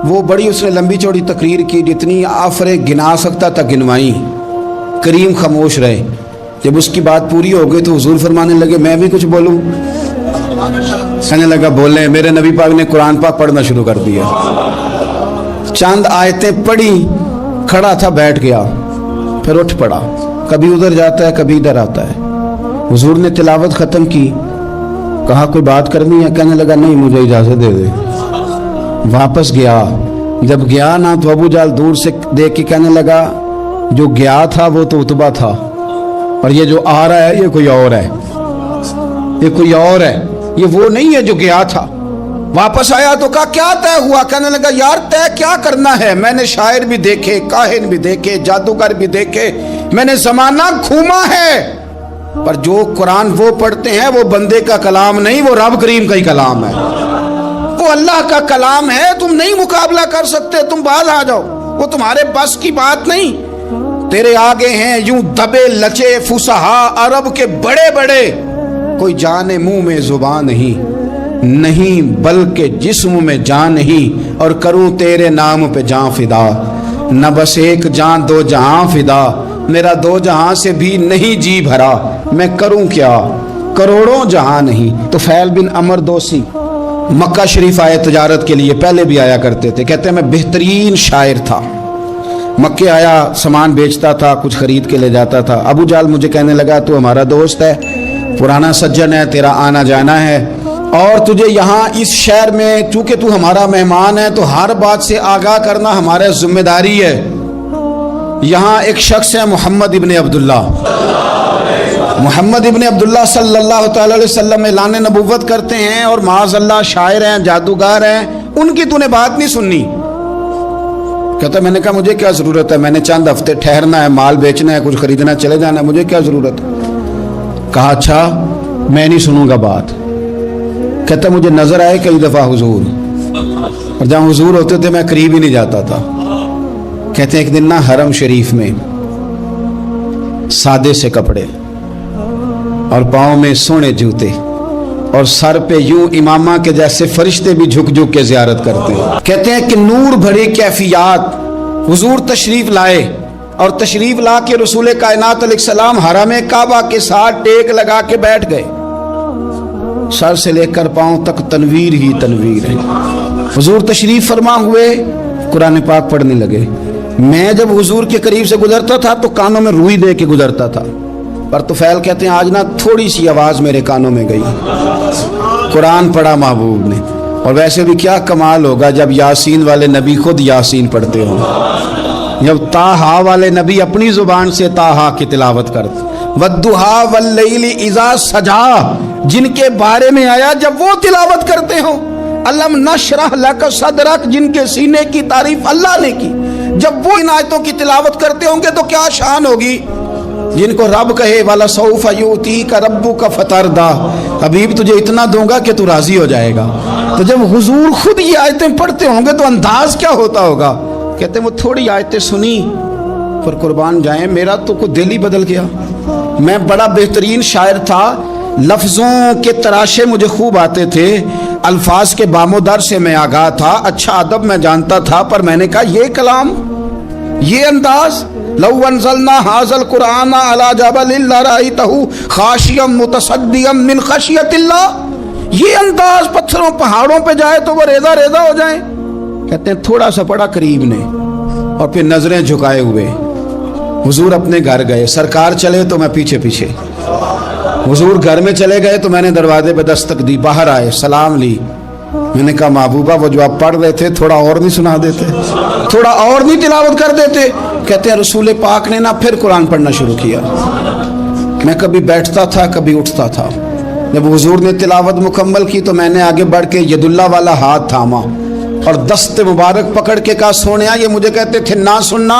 वो बड़ी उसने लंबी चौड़ी तकरीर की, जितनी आफरे गिना सकता था गिनवाई। करीम खामोश रहे। जब उसकी बात पूरी हो गई तो हुजूर फरमाने लगे मैं भी कुछ बोलूं। कहने लगा बोले। मेरे नबी पाक ने कुरान पाक पढ़ना शुरू कर दिया। चंद आयतें पढ़ी, खड़ा था, बैठ गया, फिर उठ पड़ा। कभी उधर जाता है कभी इधर आता है। हुजूर ने तिलावत खत्म की, कहा कोई बात करनी है? कहने लगा नहीं, मुझे इजाजत दे दे। वापस गया। जब गया ना तो अबू जाल दूर से देख के कहने लगा जो गया था वो तो उतबा था, और ये जो आ रहा है ये कोई और है, ये कोई और है, ये वो नहीं है जो गया था। वापस आया तो कहा क्या तय हुआ? कहने लगा यार तय क्या करना है, मैंने शायर भी देखे, काहिन भी देखे, जादूगर भी देखे, मैंने जमाना घूमा है, पर जो कुरान वो पढ़ते हैं वो बंदे का कलाम नहीं, वो रब करीम का ही कलाम है, वो अल्लाह का कलाम है। तुम नहीं मुकाबला कर सकते, तुम बाहर आ जाओ, वो तुम्हारे बस की बात नहीं। तेरे आगे हैं यूं दबे लचे फुसहा अरब के बड़े बड़े, कोई जाने मुंह में जुबान नहीं, नहीं बल्कि जिस्म में जान नहीं, और करूं तेरे नाम पे जान फिदा, न बस एक जान दो जहां फिदा, मेरा दो जहां से भी नहीं जी भरा, मैं करूं क्या करोड़ों जहां नहीं। तो फैल बिन अमर दोसी मक्का शरीफ आए तजारत के लिए, पहले भी आया करते थे। कहते हैं मैं बेहतरीन शायर था, मक्के आया, सामान बेचता था, कुछ खरीद के ले जाता था। अबू जाल मुझे कहने लगा तू हमारा दोस्त है, पुराना सज्जन है, तेरा आना जाना है, और तुझे यहाँ इस शहर में चूंकि तू हमारा मेहमान है तो हर बात से आगाह करना हमारा जिम्मेदारी है। यहाँ एक शख्स है मोहम्मद इब्ने अब्दुल्ला, मोहम्मद इब्ने अब्दुल्ला सल्लल्लाहु अलैहि वसल्लम ऐलान नबुव्वत करते हैं, और माज़अल्लाह शायर हैं, जादूगर हैं, उनकी तूने बात नहीं सुननी। कहता मैंने कहा मुझे क्या ज़रूरत है, मैंने चंद हफ्ते ठहरना है, माल बेचना है, कुछ खरीदना, चले जाना है, मुझे क्या ज़रूरत है। कहा अच्छा मैं नहीं सुनूंगा बात। कहता मुझे नज़र आए कई दफ़ा हुजूर, और जहाँ हुजूर होते थे मैं करीब ही नहीं जाता था। कहते एक दिन ना हरम शरीफ में सादे से कपड़े और पाँव में सोने जूते और सर पे यूं इमामा के जैसे फरिश्ते भी झुक झुक के ज़ियारत करते हैं। कहते हैं कि नूर भरी कैफियत हुजूर तशरीफ लाए, और तशरीफ ला के रसूल कायनात अलैहिस्सलाम हरम काबा के साथ टेक लगा के बैठ गए। सर से लेकर पाँव तक तनवीर ही तनवीर है। हुजूर तशरीफ फरमा हुए, कुरान पाक पढ़ने लगे। मैं जब हुजूर के करीब से गुजरता था तो कानों में रुई दे के गुजरता था, पर तुफैल कहते हैं आज ना थोड़ी सी आवाज़ मेरे कानों में गई, कुरान पढ़ा महबूब ने। और वैसे भी क्या कमाल होगा जब यासीन वाले नबी खुद यासीन पढ़ते हो, जब ताहा वाले नबी अपनी ज़ुबान से ताहा की तिलावत करते, वद्दुहा वल्लैलि इज़ा सजा जिनके बारे में आया जब वो तिलावत करते हो, अलम नशरह लक सदरक जिनके सीने की तारीफ अल्लाह ने की, जब वो इन आयतों की तिलावत करते होंगे तो क्या शान होगी। जिनको रब कहे वाला सौफ यूती का रब्बु का फतरदा, हबीब तुझे इतना दूंगा कि तू राजी हो जाएगा। तो जब हुजूर खुद ये आयतें पढ़ते होंगे तो अंदाज क्या होता होगा। कहते वो थोड़ी आयतें सुनी पर कुर्बान जाए मेरा तो कुछ दिल ही बदल गया। मैं बड़ा बेहतरीन शायर था, लफ्ज़ों के तराशे मुझे खूब आते थे, अल्फाज के बामोदर से मैं आगाह था, अच्छा अदब मैं जानता था, पर मैंने कहा ये कलाम, ये अंदाज, लौ अंज़लना हाज़ल कुरान अला जबलिन लरअयतहु खाशियम मुतसद्दियम मिन खशियतिल्लाह। ये अंदाज पत्थरों पहाड़ों पे जाए तो वो रेजा रेजा हो जाए। कहते हैं थोड़ा सा पड़ा करीब ने और फिर नजरें झुकाए हुए हुजूर अपने घर गए। सरकार चले तो मैं पीछे पीछे, हुजूर घर में चले गए तो मैंने दरवाजे पे दस्तक दी, बाहर आए, सलाम ली। मैंने कहा महबूबा वो जो आप पढ़ रहे थे थोड़ा और नहीं सुना देते, थोड़ा और नहीं तिलावत कर देते। कहते हैं रसूल पाक ने ना फिर कुरान पढ़ना शुरू किया। मैं कभी बैठता था कभी उठता था। जब हुजूर ने तिलावत मुकम्मल की तो मैंने आगे बढ़ के यदुल्ला वाला हाथ थामा और दस्त मुबारक पकड़ के कहा सोनिया, ये मुझे कहते थे ना सुनना,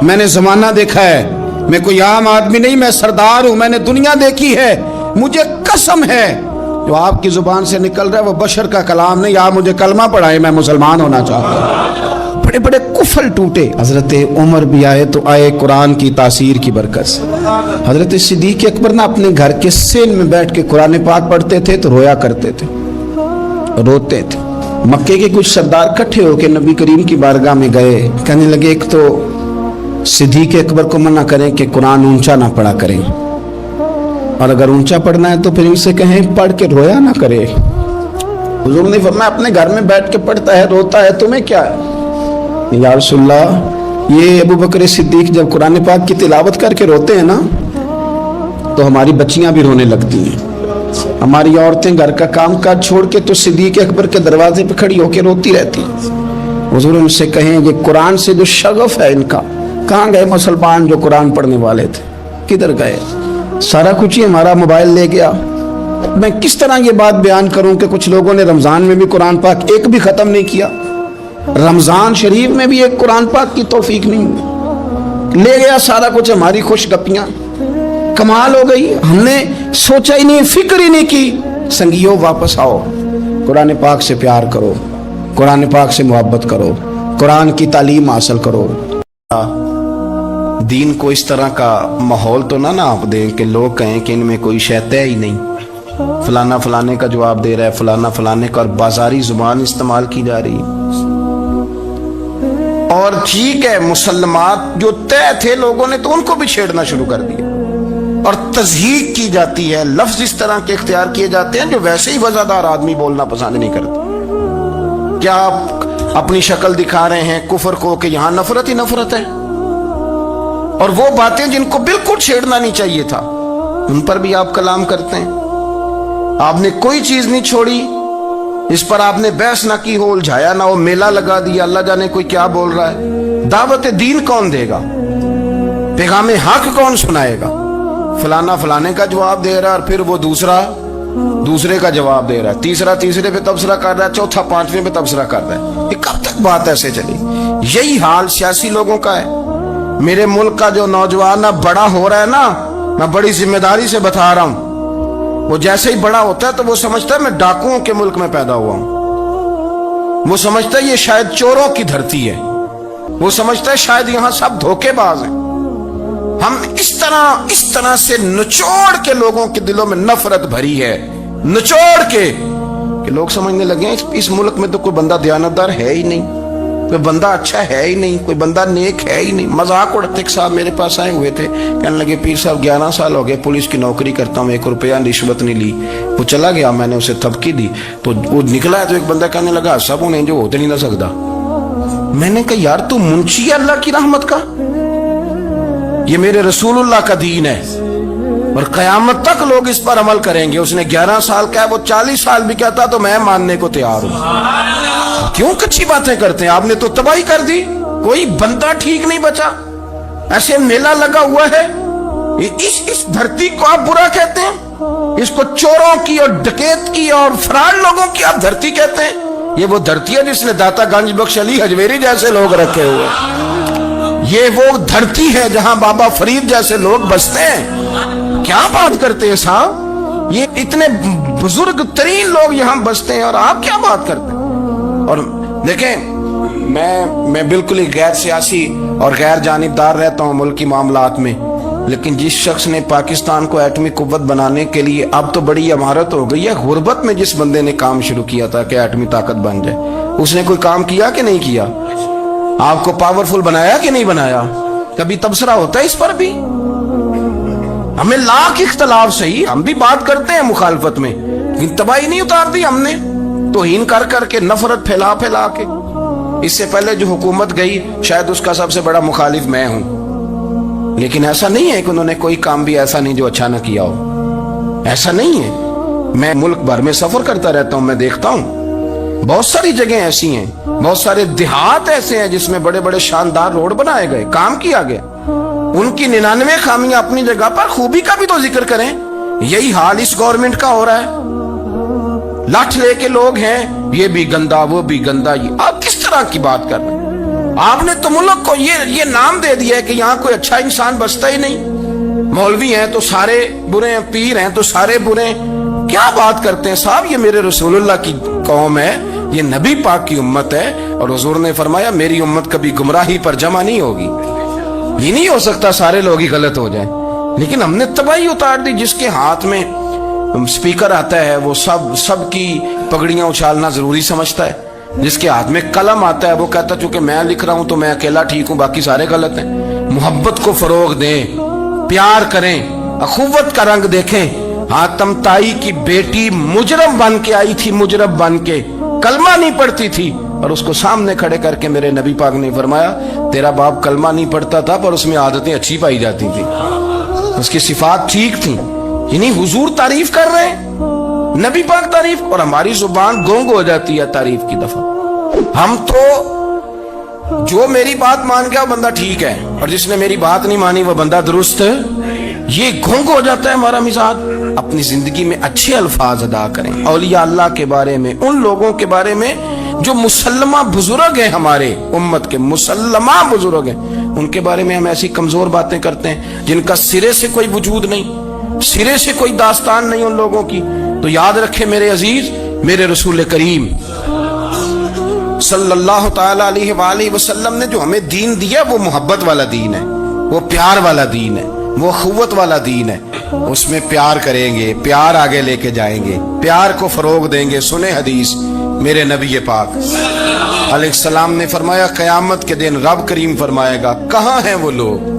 मैंने जमाना देखा है, मैं कोई आम आदमी नहीं, मैं सरदार हूं, मैंने दुनिया देखी है। मुझे कसम है जो आपकी जुबान से निकल रहा है वो बशर का कलाम नहीं। आप मुझे कलमा पढ़ाए, मैं मुसलमान होना चाहता हूँ। बड़े बड़े कुफल टूटे। हजरत उमर भी आए तो आए कुरान की तासीर की बरकत से। हजरत सिद्दीक अकबर ना अपने घर के सेन में बैठ के कुरान पाक पढ़ते थे तो रोया करते थे, रोते थे। मक्के के कुछ सरदार इकट्ठे होकर नबी करीम की बारगाह में गए, कहने लगे एक तो सिद्दीक अकबर को मना करें कि कुरान ऊंचा ना पढ़ा करें, और अगर ऊंचा पढ़ना है तो फिर इनसे कहें पढ़ के रोया ना करे। हुजूर ने फरमाया अपने घर में बैठ के पढ़ता है रोता है, तुम्हें क्या है? या रसूलल्लाह, ये अबू बकर सिद्दीक जब कुरान पाक की तिलावत करके रोते हैं ना तो हमारी बच्चियां भी रोने लगती हैं। हमारी औरतें घर का काम काज छोड़ के तो सिद्दीक अकबर के दरवाजे पे खड़ी होकर रोती रहती हैं। हुजूर उनसे कहें ये कुरान से जो शगफ है इनका, कहाँ गए मुसलमान जो कुरान पढ़ने वाले थे, किधर गए? सारा कुछ ही हमारा मोबाइल ले गया। मैं किस तरह ये बात बयान करूं कि कुछ लोगों ने रमजान में भी कुरान पाक एक भी खत्म नहीं किया, रमजान शरीफ में भी एक कुरान पाक की तौफीक नहीं हुई, ले गया सारा कुछ हमारी खुशगपियां। कमाल हो गई, हमने सोचा ही नहीं, फिक्र ही नहीं की। संगियों वापस आओ, कुरान पाक से प्यार करो, कुरान पाक से मोहब्बत करो, कुरान की तालीम हासिल करो। दीन को इस तरह का माहौल तो ना आप दें कि लोग कहें कि इनमें कोई शैत है ही नहीं, फलाना फलाने का जवाब दे रहा है, फलाना फलाने का, और बाजारी जुबान इस्तेमाल की जा रही है। और ठीक है, मुसलमान जो तय थे लोगों ने तो उनको भी छेड़ना शुरू कर दिया और तज़हीक की जाती है, लफ्ज इस तरह के इख्तियार किए जाते हैं जो वैसे ही वज़ादार आदमी बोलना पसंद नहीं करते। क्या आप अपनी शक्ल दिखा रहे हैं कुफर को कि यहां नफरत ही नफरत है, और वो बातें जिनको बिल्कुल छेड़ना नहीं चाहिए था उन पर भी आप कलाम करते हैं। आपने कोई चीज नहीं छोड़ी, इस पर आपने बहस ना की हो, उलझाया ना हो, मेला लगा दिया, अल्लाह जाने कोई क्या बोल रहा है। दावत दीन कौन देगा, पैगाम हक कौन सुनाएगा? फलाना फलाने का जवाब दे रहा है और फिर वो दूसरा दूसरे का जवाब दे रहा है, तीसरा तीसरे पे तबसरा कर रहा है, चौथा पांचवें पे तबसरा कर रहा है। ये कब तक बात ऐसे चली? यही हाल सियासी लोगों का है। मेरे मुल्क का जो नौजवान ना बड़ा हो रहा है ना, मैं बड़ी जिम्मेदारी से बता रहा हूं, वो जैसे ही बड़ा होता है तो वो समझता है मैं डाकुओं के मुल्क में पैदा हुआ हूं, वो समझता है ये शायद चोरों की धरती है, वो समझता है शायद यहां सब धोखेबाज हैं। हम इस तरह से निचोड़ के लोगों के दिलों में नफरत भरी है, निचोड़ के कि लोग समझने लगे इस मुल्क में तो कोई बंदा दयानतदार है ही नहीं, कोई बंदा अच्छा है ही नहीं, कोई बंदा नेक है ही नहीं। मजाक उड़ाते एक साहब मेरे पास आए हुए थे, कहने लगे पीर साहब 11 साल हो गए पुलिस की नौकरी करता हूँ, 1 रुपया रिश्वत नहीं ली। वो चला गया, मैंने उसे थपकी दी तो वो निकला है तो एक बंदा कहने लगा सब उन्हें जो होते नहीं ना सकता। मैंने कहा यार तू मुंशी अल्लाह की रहमत का, ये मेरे रसूलुल्लाह का दीन है और कयामत तक लोग इस पर अमल करेंगे। उसने 11 साल का है, वो 40 साल भी कहता तो मैं मानने को तैयार हूं। क्यों कच्ची बातें करते हैं? आपने तो तबाही कर दी, कोई बंदा ठीक नहीं बचा। ऐसे मेला लगा हुआ है, इस धरती को आप बुरा कहते हैं, इसको चोरों की और डकैत की और फरार लोगों की आप धरती कहते हैं। ये वो धरती है जिसने दाता गंज बख्श अली हजवेरी जैसे लोग रखे हुए, ये वो धरती है जहां बाबा फरीद जैसे लोग बसते हैं। क्या बात करते हैं साहब, ये इतने बुजुर्ग तरीन लोग यहां बसते हैं और आप क्या बात करते हैं? और देखें, मैं बिल्कुल ही गैर सियासी और गैर जानिबदार रहता हूं मुल्क की मामलात में, लेकिन जिस शख्स ने पाकिस्तान को एटमी कुव्वत बनाने के लिए, अब तो बड़ी इमारत हो गई है, गुर्बत में जिस बंदे ने काम शुरू किया था कि एटमी ताकत बन जाए, उसने कोई काम किया कि नहीं किया? आपको पावरफुल बनाया कि नहीं बनाया? कभी तबसरा होता है इस पर भी? हमें लाख इख्तलाफ सही, हम भी बात करते हैं मुखालफत में, लेकिन तबाही नहीं उतार दी हमने तौहीन कर करके, नफरत फैला फैला के। इससे पहले जो हुकूमत गई शायद उसका सबसे बड़ा मुखालिफ मैं हूं, लेकिन ऐसा नहीं है कि उन्होंने कोई काम भी ऐसा नहीं जो अच्छा न किया हो, ऐसा नहीं है। मैं मुल्क भर में सफर करता रहता हूं, मैं देखता हूं बहुत सारी जगह ऐसी हैं, बहुत सारे देहात ऐसे हैं जिसमें बड़े बड़े शानदार रोड बनाए गए, काम किया गया। उनकी 99 खामियां अपनी जगह पर, खूबी का भी तो जिक्र करें। यही हाल इस गवर्नमेंट का हो रहा है। लाठ लेके लोग हैं, ये भी गंदा वो भी गंदा। ये आप किस तरह की बात कर रहे हैं? आपने तो मुल्क को ये नाम दे दिया है कि यहाँ कोई अच्छा इंसान बसता ही नहीं। मौलवी हैं तो सारे बुरे हैं, पीर हैं तो सारे बुरे हैं। क्या बात करते हैं साहब? ये मेरे रसूलुल्लाह की कौम है, ये नबी पाक की उम्मत है, और हुजूर ने फरमाया मेरी उम्मत कभी गुमराही पर जमा नहीं होगी। ये नहीं हो सकता सारे लोग ही गलत हो जाएं, लेकिन हमने तबाही उतार दी। जिसके हाथ में स्पीकर आता है वो सबकी पगड़ियां उछालना जरूरी समझता है। जिसके हाथ में कलम आता है वो कहता चूंकि मैं लिख रहा हूं तो मैं अकेला ठीक हूं, बाकी सारे गलत हैं। मोहब्बत को फरोग दें, प्यार करें, अखुवत का रंग देखें। हातम ताई की बेटी मुजरम बन के आई थी, मुजरम बन के, कलमा नहीं पढ़ती थी, और उसको सामने खड़े करके मेरे नबी पाक ने फरमाया तेरा बाप कलमा नहीं पढ़ता था पर उसमें आदतें अच्छी पाई जाती थी, उसकी सिफात ठीक थी। यानी हुजूर तारीफ कर रहे हैं, नबी पाक तारीफ, और हमारी जुबान गोंग हो जाती है तारीफ की दफा। हम तो जो मेरी बात मान गया वो बंदा ठीक है, और जिसने मेरी बात नहीं मानी वो बंदा दुरुस्त है, ये गोंग हो जाता है हमारा मिजाज। अपनी जिंदगी में अच्छे अल्फाज अदा करें, औलिया अल्लाह के बारे में, उन लोगों के बारे में जो मुसल्लमा बुजुर्ग हैं, हमारे उम्मत के मुसल्लमा बुजुर्ग हैं, उनके बारे में हम ऐसी कमजोर बातें करते हैं जिनका सिरे से कोई वजूद नहीं, सिरे से कोई दास्तान नहीं उन लोगों की। तो याद रखे मेरे अजीज, मेरे रसूल करीम सल्लल्लाहु ताला अलैहि वसल्लम ने जो हमें दीन दिया वो मोहब्बत वाला दीन है, वो प्यार वाला दीन है, वो अखुव्वत वाला दीन है। उसमें प्यार करेंगे, प्यार आगे लेके जाएंगे, प्यार को फरोग देंगे। सुने हदीस मेरे नबी पाक अलैहिस्सलाम ने फरमाया कयामत के दिन रब करीम फरमाएगा कहां हैं वो लोग?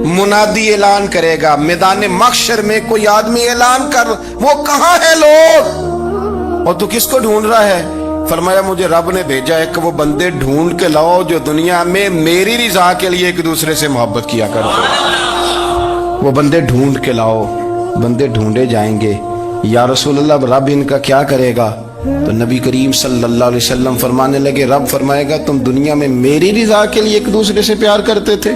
मुनादी ऐलान करेगा मैदान महशर में, कोई आदमी ऐलान कर, वो कहां है लोग? और तू किसको ढूंढ रहा है? फरमाया मुझे रब ने भेजा है कि वो बंदे ढूंढ के लाओ जो दुनिया में मेरी रिजा के लिए एक दूसरे से मोहब्बत किया करते। वो बंदे ढूंढ के लाओ। बंदे ढूंढे जाएंगे। या रसूलल्लाह रब इनका क्या करेगा? तो नबी करीम सल्लल्लाहु अलैहि वसल्लम फरमाने लगे रब फरमाएगा तुम दुनिया में मेरी रिजा के लिए एक दूसरे से प्यार करते थे,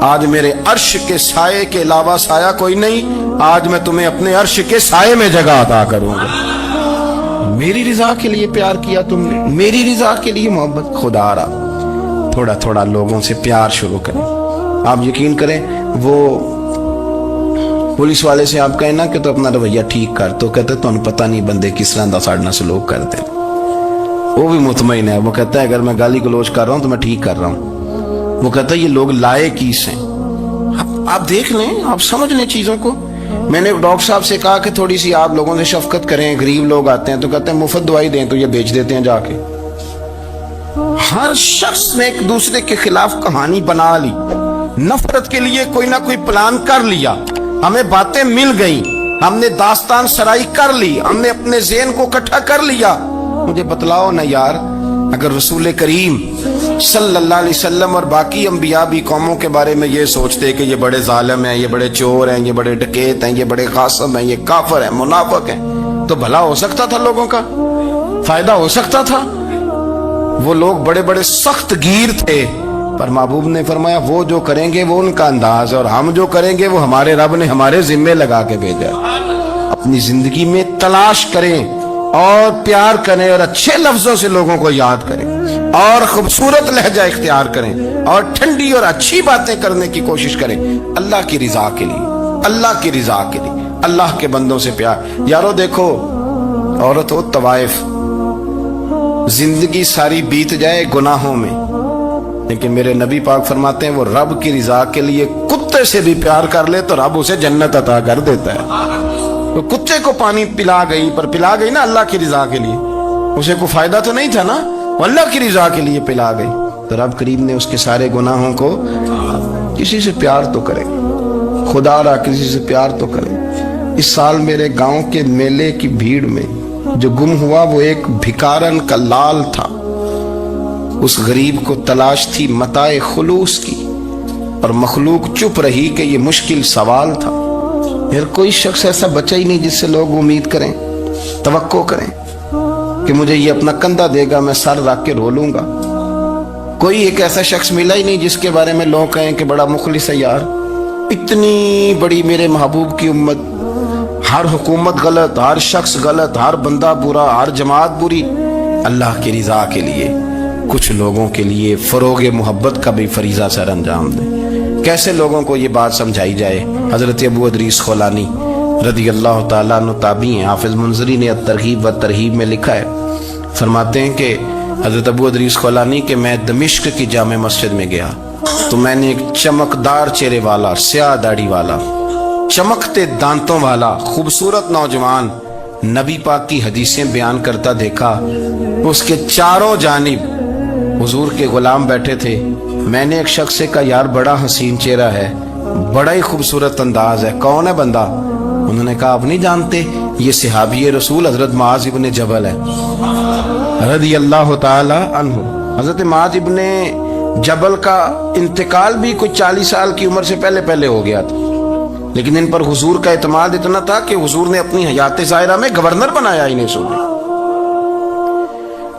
आज मेरे अर्श के साये के अलावा साया कोई नहीं, आज मैं तुम्हें अपने अर्श के साये में जगह अता करूंगा। मेरी रिजा के लिए प्यार किया तुमने, मेरी रिजा के लिए मोहब्बत। खुदा रहा थोड़ा थोड़ा लोगों से प्यार शुरू करें। आप यकीन करें वो पुलिस वाले से आप कहें ना कि तो अपना रवैया ठीक कर, तो कहते तुहानू पता नहीं बंदे किस तरह का साढ़े नाल सलूक करते हैं। वो भी मुतमईन है, वो कहता है अगर मैं गाली गलोच कर रहा हूं तो मैं ठीक कर रहा हूं। वो कहता है ये लोग लाए किस हैं? आप देख लें, आप समझ लें चीजों को। मैंने डॉक्टर साहब से कहा कि थोड़ी सी आप लोगों से शफकत करें, गरीब लोग आते हैं तो कहते हैं मुफ्त दवाई दें, तो ये बेच देते हैं जाके। हर शख्स ने एक दूसरे के खिलाफ कहानी बना ली, नफरत के लिए कोई ना कोई प्लान कर लिया, हमें बातें मिल गई, हमने दास्तान सराई कर ली, हमने अपने ज़हन को इकट्ठा कर लिया। मुझे बतलाओ ना यार, अगर रसूल करीम सल्लल्लाहु अलैहि वसल्लम और बाकी अंबिया भी कौमों के बारे में ये सोचते कि ये बड़े जालिम हैं, ये बड़े चोर हैं, ये बड़े डकैत हैं, ये बड़े कासिम हैं, ये काफिर हैं, मुनाफिक हैं, तो भला हो सकता था, लोगों का फायदा हो सकता था। वो लोग बड़े बड़े सख्त गिर थे, पर महबूब ने फरमाया वो जो करेंगे वो उनका अंदाज, और हम जो करेंगे वो हमारे रब ने हमारे जिम्मे लगा के भेजा। अपनी जिंदगी में तलाश करें और प्यार करें और अच्छे लफ्जों से लोगों को याद करें और खूबसूरत लहजा इख्तियार करें और ठंडी और अच्छी बातें करने की कोशिश करें अल्लाह की रिजा के लिए, अल्लाह की रिजा के लिए, अल्लाह के बंदों से प्यार। यारो देखो, औरत हो तवाइफ, जिंदगी सारी बीत जाए गुनाहों में, लेकिन मेरे नबी पाक फरमाते हैं वो रब की रिजा के लिए कुत्ते से भी प्यार कर ले तो रब उसे जन्नत अता कर देता है। तो कुत्ते को पानी पिला गई, पर पिला गई ना अल्लाह की रिजा के लिए, उसे कोई फायदा तो नहीं था ना, अल्लाह की रिजा के लिए पिला गई, तो रब करीम ने उसके सारे गुनाहों को किसी से प्यार तो करें, खुदा रहा किसी से प्यार तो करें। इस साल मेरे गांव के मेले की भीड़ में जो गुम हुआ वो एक भिकारन का लाल था। उस गरीब को तलाश थी मताए खुलूस की, और मखलूक चुप रही कि ये मुश्किल सवाल था। फिर कोई शख्स ऐसा बचा ही नहीं जिससे लोग उम्मीद करें, तवक्को करें कि मुझे ये अपना कंधा देगा, मैं सर रख के रो लूंगा। कोई एक ऐसा शख्स मिला ही नहीं जिसके बारे में लोग कहें कि बड़ा मुखलिस है यार। इतनी बड़ी मेरे महबूब की उम्मत, हर हुकूमत गलत, हर शख्स गलत, हर बंदा बुरा, हर जमात बुरी। अल्लाह की रज़ा के लिए कुछ लोगों के लिए फरोगे मोहब्बत का भी फरीज़ा सर अंजाम दें। कैसे लोगों को ये बात समझाई जाए। हज़रत अबू अदरीस खौलानी रज़ी अल्लाह ताला अन्हु ताबी हैं। हाफिज़ मुंज़री ने तरगीब व तरहीब में लिखा है, फरमाते हैं कि हज़रत अबू अदरीस खौलानी के मैं दमिश्क की जामे मस्जिद में गया तो मैंने एक चमकदार चेहरे वाला, स्याह दाढ़ी वाला, चमकते दांतों वाला खूबसूरत नौजवान नबी पाक की हदीसें बयान करता देखा। उसके चारों जानिब हुजूर के गुलाम बैठे थे। मैंने एक शख्स से कहा, यार बड़ा हसीन चेहरा है, बड़ा ही खूबसूरत अंदाज है, कौन है बंदा? उन्होंने कहा, आप नहीं जानते, ये सहाबी रसूल हजरत मुआज इब्ने जबल है रज़ी अल्लाह ताला अन्हु। हजरत मुआज इब्ने जबल का इंतकाल भी कुछ 40 साल की उम्र से पहले पहले हो गया था, लेकिन इन पर हुजूर का इत्मीनान इतना था कि हुजूर ने अपनी हयात ज़ाहिरा में गवर्नर बनाया इन्हें। सुने,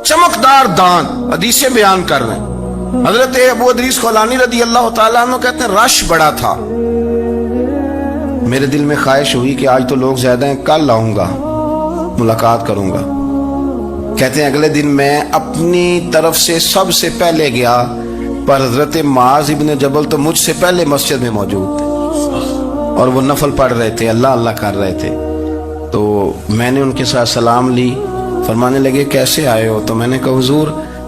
चमकदार दांत, हदीसें बयान कर रहे हैं। हजरत अबू अदरीस खौलानी रज़ी अल्लाह ताला अन्हु कहते हैं, रश बड़ा था। मेरे दिल में ख्वाहिश हुई कि आज तो लोग ज्यादा हैं, कल आऊंगा, मुलाकात करूंगा। कहते हैं अगले दिन मैं अपनी तरफ से सबसे पहले गया, पर हजरत मुआज इब्ने जबल तो मुझसे पहले मस्जिद में मौजूद थे और वो नफल पढ़ रहे थे, अल्लाह अल्लाह कर रहे थे। तो मैंने उनके साथ सलाम ली। फरमाने लगे, कैसे आए हो? तो मैंने कहा, हुजूर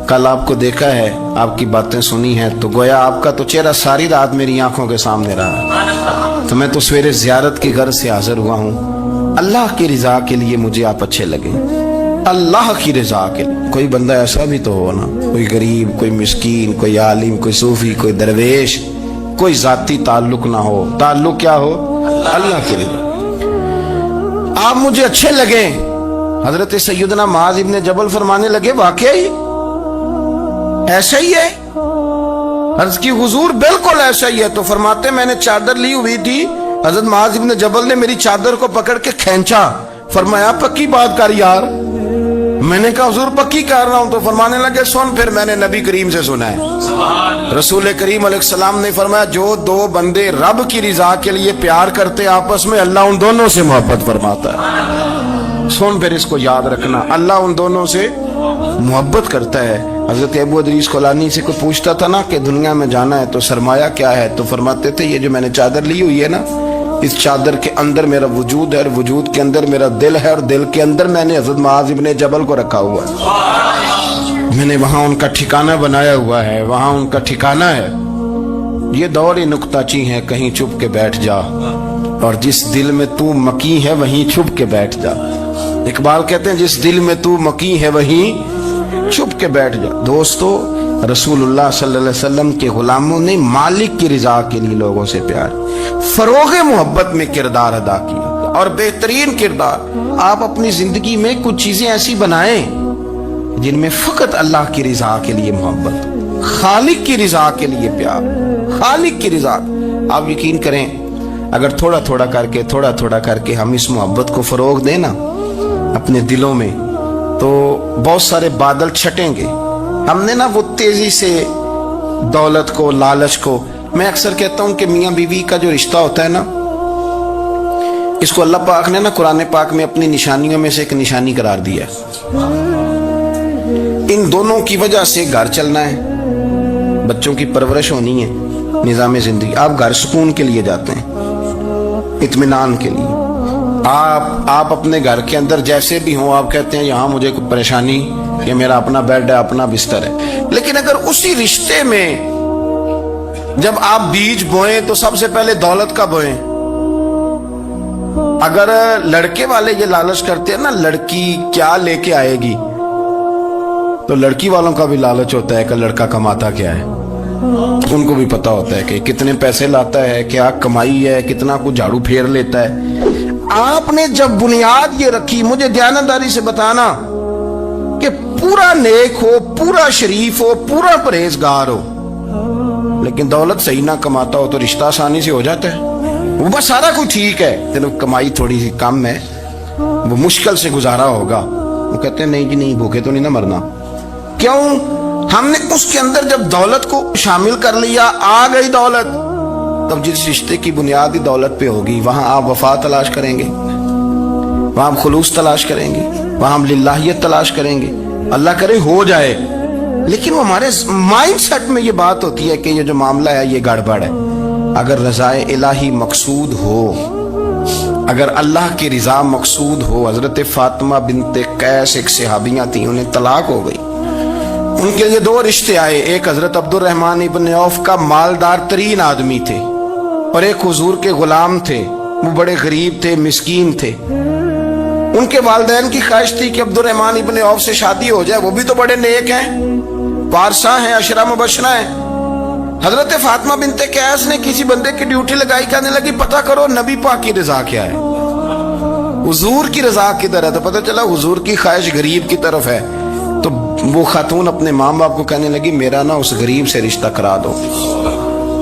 कल आपको देखा है, आपकी बातें सुनी हैं, तो गोया आपका तो चेहरा सारी रात मेरी आंखों के सामने रहा, तो मैं तो सवेरे ज़ियारत की गर्ज से हाजिर हुआ हूँ। अल्लाह की रज़ा के लिए मुझे आप अच्छे लगे, अल्लाह की रज़ा के लिए। कोई बंदा ऐसा भी तो हो ना, कोई गरीब, कोई मिस्कीन, कोई आलिम, कोई सूफी, कोई दरवेश, कोई जाती ताल्लुक ना हो, ताल्लुक क्या हो? अल्लाह की रज़ा। आप मुझे अच्छे लगे। हजरत सैयदना मुआज इब्ने जबल फरमाने लगे, वाकई ऐसा ही है? अर्ज की, हुजूर बिल्कुल ऐसा ही है। तो फरमाते, मैंने चादर ली हुई थी, हजरत मुआज इब्ने जबल ने मेरी चादर को पकड़ के खींचा। फरमाया, पक्की बात कर यार। मैंने कहा, हुजूर पक्की कर रहा हूं। तो फरमाने लगे, सुन। फिर मैंने नबी करीम से सुना है, रसूल करीम अलैहिस्सलाम ने फरमाया, जो दो बंदे रब की रज़ा के लिए प्यार करते आपस में, अल्लाह उन दोनों से मोहब्बत फरमाता है। सुन, फिर इसको याद रखना, अल्लाह उन दोनों से मोहब्बत करता है। हजरत अबू अदरीस खौलानी से कोई पूछता था ना कि दुनिया में जाना है तो सरमाया क्या है, तो फरमाते थे, ये जो मैंने चादर ली हुई है ना, इस चादर के अंदर मेरा वजूद है, और वजूद के अंदर मेरा दिल है, और दिल के अंदर मैंने हजरत मुआज इब्ने जबल को रखा हुआ है। मैंने वहां उनका ठिकाना बनाया हुआ है, वहां उनका ठिकाना है। ये दौर ही नुक्ताची है, कहीं चुप के बैठ जा, और जिस दिल में तू मकी है वहीं छुप के बैठ जा। इकबाल कहते हैं, जिस दिल में तू मकी है वहीं छुप के बैठ जा। दोस्तों, रसूलुल्लाह सल्लल्लाहु अलैहि वसल्लम के गुलामों ने मालिक की रज़ा के लिए लोगों से प्यार, फरोगे मोहब्बत में किरदार अदा किया, और बेहतरीन किरदार। आप अपनी जिंदगी में कुछ चीजें ऐसी बनाएं जिनमें फकत अल्लाह की रज़ा के लिए मोहब्बत, खालिक की रज़ा के लिए प्यार, खालिक की रज़ा। आप यकीन करें, अगर थोड़ा थोड़ा करके हम इस मोहब्बत को फरोग दें ना अपने दिलों में, तो बहुत सारे बादल छटेंगे। हमने ना वो तेजी से दौलत को, लालच को, मैं अक्सर कहता हूं कि मियां बीवी का जो रिश्ता होता है ना, इसको अल्लाह पाक ने ना कुरान पाक में अपनी निशानियों में से एक निशानी करार दिया। इन दोनों की वजह से घर चलना है, बच्चों की परवरिश होनी है, निजाम जिंदगी। आप घर सुकून के लिए जाते हैं, इत्मीनान के लिए। आप अपने घर के अंदर जैसे भी हो, आप कहते हैं यहाँ मुझे कोई परेशानी, ये मेरा अपना बेड है, अपना बिस्तर है। लेकिन अगर उसी रिश्ते में जब आप बीज बोएं तो सबसे पहले दौलत का बोएं। अगर लड़के वाले ये लालच करते हैं ना, लड़की क्या लेके आएगी, तो लड़की वालों का भी लालच होता है कि लड़का कमाता क्या है। उनको भी पता होता है कि कितने पैसे लाता है, क्या कमाई है, कितना कुछ झाड़ू फेर लेता है। आपने जब बुनियाद ये रखी, मुझे दयानतदारी से बताना कि पूरा नेक हो, पूरा शरीफ हो, पूरा परहेजगार हो, लेकिन दौलत सही ना कमाता हो तो रिश्ता आसानी से हो जाता है। वो बस सारा कुछ ठीक है, तेरे कमाई थोड़ी सी कम है, वो मुश्किल से गुजारा होगा। वो कहते हैं नहीं जी नहीं, भूखे तो नहीं ना मरना। क्यों? हमने उसके अंदर जब दौलत को शामिल कर लिया, आ गई दौलत, तब जिस रिश्ते की बुनियाद ही दौलत पे होगी, वहां आप वफा तलाश करेंगे, वहां आप खुलूस तलाश करेंगे, वहां हम लिल्लाहियत तलाश करेंगे। अल्लाह करे हो जाए, लेकिन वो हमारे माइंड सेट में ये बात होती है कि ये जो मामला है ये गड़बड़ है। अगर रज़ाए इलाही मकसूद हो, अगर अल्लाह की रिजा मकसूद हो, हजरत फातिमा बिनते कैस एक सहाबियां थी, उन्हें तलाक हो गई, उनके लिए दो रिश्ते आए। एक हजरत अब्दुल रहमान इब्न औफ का मालदार तरीन आदमी थे, और एक हुजूर के गुलाम थे, वो बड़े गरीब थे, मिस्कीन थे। उनके वालिदैन की ख्वाहिश थी कि अब्दुल रहमान इब्न औफ से शादी हो जाए, वो भी तो बड़े नेक हैं, वारसा हैं, अशरा मुबशरा हैं। हजरत फातिमा बिनते कैस ने किसी बंदे की ड्यूटी लगाई, कहने लगी पता करो नबी पाक की रजा क्या है, हुजूर की रजा किधर है। तो पता चला हुजूर की ख्वाहिश गरीब की तरफ है। तो वो खातून अपने माँ बाप को कहने लगी मेरा ना उस गरीब से रिश्ता करा दो।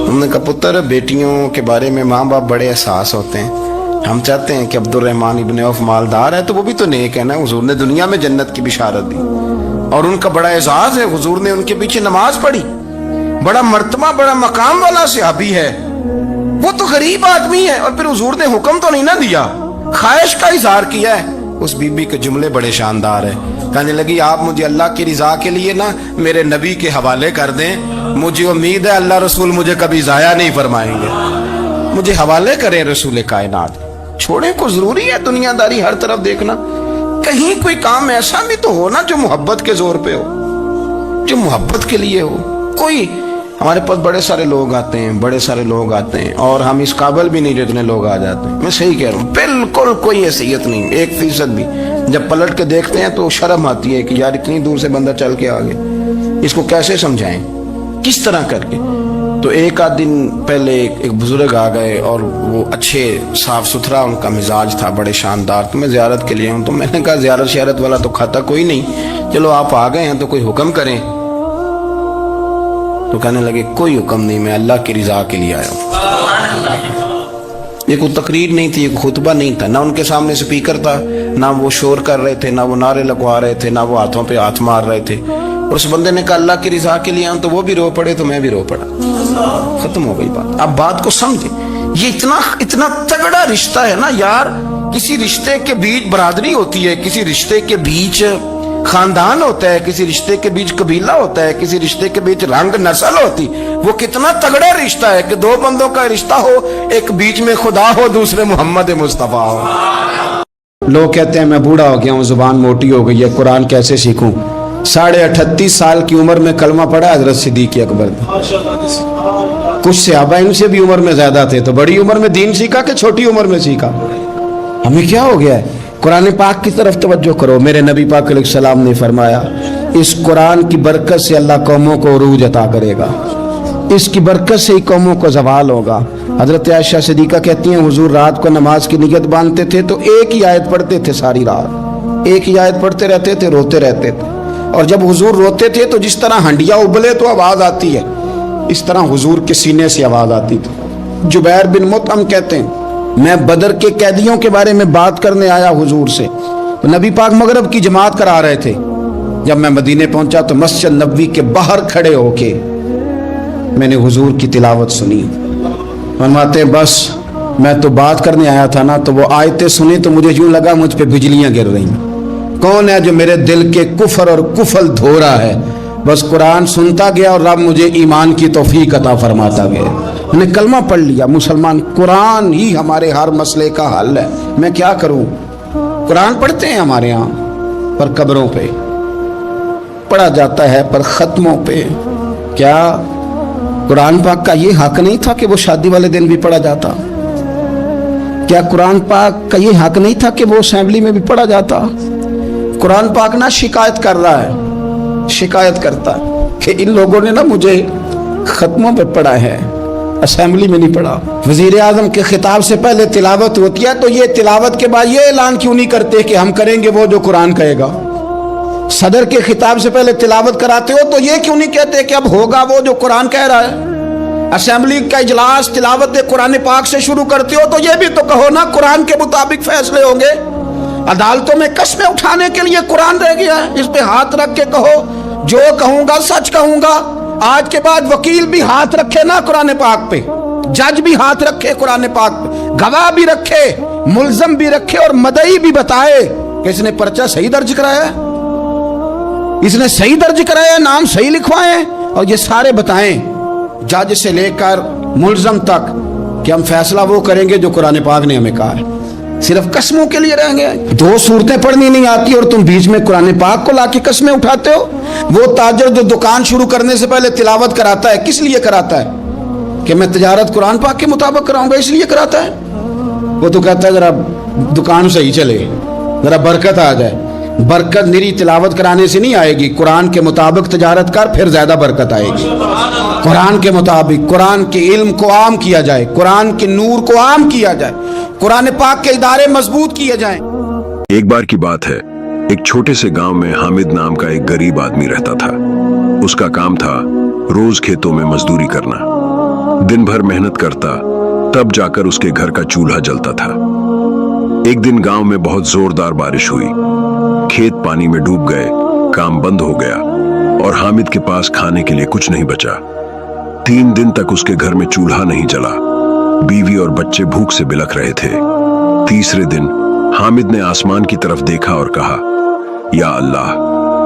हमने कहा पुत्र, बेटियों के बारे में माँ बाप बड़े एहसास होते हैं, हम चाहते हैं कि अब्दुल रहमान इब्न औफ मालदार है तो वो भी तो नेक है ना, हुजूर ने दुनिया में जन्नत की बिशारत दी और उनका बड़ा एजाज है, हुजूर ने उनके पीछे नमाज पढ़ी, बड़ा मर्तबा बड़ा मकाम वाला सहाबी है, वो तो गरीब आदमी है, और फिर हुजूर ने हुक्म तो नहीं ना दिया, ख्वाहिश का इजहार किया है। उस बीबी के जुमले बड़े शानदार है, कहने लगी आप मुझे अल्लाह की रिजा के लिए ना मेरे नबी के हवाले कर दें, मुझे उम्मीद है अल्लाह रसूल मुझे कभी जाया नहीं फरमाएंगे, मुझे हवाले करें रसूल कायनात। छोड़े को जरूरी है दुनियादारी हर तरफ देखना, कहीं कोई काम ऐसा भी तो हो ना जो मोहब्बत के जोर पे हो, जो मोहब्बत के लिए हो। कोई हमारे पास बड़े सारे लोग आते हैं, बड़े सारे लोग आते हैं, और हम इस काबिल भी नहीं जितने लोग आ जाते हैं। मैं सही कह रहा हूँ, बिल्कुल कोई हैसियत नहीं, 1% भी। जब पलट के देखते हैं तो शर्म आती है कि यार इतनी दूर से बंदा चल के आ गया, इसको कैसे समझाएं, किस तरह करके। तो एक आध दिन पहले एक बुजुर्ग आ गए और वो अच्छे साफ सुथरा उनका मिजाज था, बड़े शानदार। तो मैं ज़ियारत के लिए हूँ, तो मैंने कहा ज़ियारत शियारत वाला तो खाता कोई नहीं, चलो आप आ गए हैं तो कोई हुक्म करें। तो कहने लगे कोई हुक्म नहीं, मैं अल्लाह की रिजा के लिए आया हूँ। ये कोई तकरीर नहीं थी, ये खुतबा नहीं था, ना उनके सामने स्पीकर था, ना वो शोर कर रहे थे, ना वो नारे लगवा रहे थे, ना वो हाथों पे हाथ मार रहे थे। और उस बंदे ने कहा अल्लाह की रिजा के लिए आऊँ, तो वो भी रो पड़े तो मैं भी रो पड़ा, खत्म हो गई बात। अब बात को समझे, ये इतना तगड़ा रिश्ता है ना यार। किसी रिश्ते के बीच बरादरी होती है, किसी रिश्ते के बीच खानदान होता है, किसी रिश्ते के बीच कबीला होता है, किसी रिश्ते के बीच रंग नस्ल होती। वो कितना तगड़ा रिश्ता है कि दो बंदों का रिश्ता हो, एक बीच में खुदा हो, दूसरे मोहम्मद मुस्तफा हो। लोग कहते हैं मैं बूढ़ा हो गया हूँ, जुबान मोटी हो गई है, कुरान कैसे सीखूं। 38.5 साल की उम्र में कलमा पढ़ा हजरत सिद्दीक अकबर ने। कुछ सहाबा इनसे भी उम्र में ज्यादा थे, तो बड़ी उम्र में दीन सीखा कि छोटी उम्र में सीखा। हमें क्या हो गया है? कुरान पाक की तरफ तवज्जो करो। मेरे नबी पाक अलैहिस्सलाम ने फरमाया इस कुरान की बरकत से अल्लाह कौमों को उरूज अता करेगा, इसकी बरकत से ही कौमों को जवाल होगा। हजरत आयशा सिद्दीका कहती हैं हुजूर रात को नमाज की नियत बांधते थे तो एक ही आयत पढ़ते थे, सारी रात एक ही आयत पढ़ते रहते थे, रोते रहते थे। और जब हुजूर रोते थे तो जिस तरह हंडिया उबले तो आवाज आती है, इस तरह हुजूर के सीने से आवाज आती थी। जुबैर बिन मुतअम कहते हैं मैं बदर के कैदियों के बारे में बात करने आया हुजूर से, तो नबी पाक मगरिब की जमात करा रहे थे। जब मैं मदीने पहुंचा तो मस्जिद नबवी के बाहर खड़े होके मैंने हुजूर की तिलावत सुनी। फरमाते बस मैं तो बात करने आया था ना, तो वो आयतें सुनी तो मुझे यूं लगा मुझ पे बिजलियां गिर रही। कौन है जो मेरे दिल के कुफर और कुफल धो रहा है? बस कुरान सुनता गया और रब मुझे ईमान की तौफीक अता फरमाता गया। मैंने कलमा पढ़ लिया, मुसलमान। कुरान ही हमारे हर मसले का हल है। मैं क्या करूं? कुरान पढ़ते हैं हमारे यहाँ, पर कब्रों पे पढ़ा जाता है, पर खत्मों पे। क्या कुरान पाक का ये हक नहीं था कि वो शादी वाले दिन भी पढ़ा जाता? क्या कुरान पाक का ये हक नहीं था कि वो असेंबली में भी पढ़ा जाता? कुरान पाक ना शिकायत कर रहा है, शिकायत करता है कि इन लोगों ने ना मुझे खत्मों पर पढ़ा है, असेंबली में नहीं पढ़ा। वजीर आजम के खिताब से पहले तिलावत होती है, तो ये तिलावत के बाद ये ऐलान क्यों नहीं करते कि हम करेंगे वो जो कुरान कहेगा? सदर के खिताब से पहले तिलावत कराते हो तो ये क्यों नहीं कहते कि अब होगा वो जो कुरान कह रहा है? असेंबली का इजलास तिलावत कुरान पाक से शुरू करते हो तो ये भी तो कहो ना कुरान के मुताबिक फैसले होंगे। अदालतों में कस्में उठाने के लिए कुरान रह गया है, इस पे हाथ रख के कहो जो कहूंगा सच कहूंगा। आज के बाद वकील भी हाथ रखे ना कुरान पाक पे, जज भी हाथ रखे कुरान पाक पे, गवाह भी रखे, मुल्जम भी रखे और मदई भी बताए कि इसने पर्चा सही दर्ज कराया है, इसने सही दर्ज कराया, नाम सही लिखवाए, और ये सारे बताएं जज से लेकर मुल्जम तक कि हम फैसला वो करेंगे जो कुरान पाक ने हमें कहा है। सिर्फ कसमों के लिए रहेंगे। दो सूरतें पढ़नी नहीं आती और तुम बीच में कुरान पाक को लाके कसमें उठाते हो। वो ताजर जो दुकान शुरू करने से पहले तिलावत कराता है, किस लिए कराता है? कि मैं तिजारत कुरान पाक के मुताबिक कराऊंगा, इसलिए कराता है। वो तो कहता है जरा दुकान सही चले, जरा बरकत आ जाए। बरकत निरी तिलावत कराने से नहीं आएगी, कुरान के मुताबिक तिजारत कर, फिर ज्यादा बरकत आएगी। कुरान के मुताबिक कुरान के इल्म को आम किया जाए, कुरान के नूर को आम किया जाए, कुरान पाक के इदारे मजबूत किए जाएं। एक बार की बात है, एक छोटे से गांव में हामिद नाम का एक गरीब आदमी रहता था। उसका काम था रोज खेतों में मजदूरी करना। दिन भर मेहनत करता, तब जाकर उसके घर का चूल्हा जलता था। एक दिन गांव में बहुत जोरदार बारिश हुई, खेत पानी में डूब गए, काम बंद हो गया और हामिद के पास खाने के लिए कुछ नहीं बचा। 3 दिन तक उसके घर में चूल्हा नहीं जला। बीवी और बच्चे भूख से बिलख रहे थे। तीसरे दिन हामिद ने आसमान की तरफ देखा और कहा, या अल्लाह,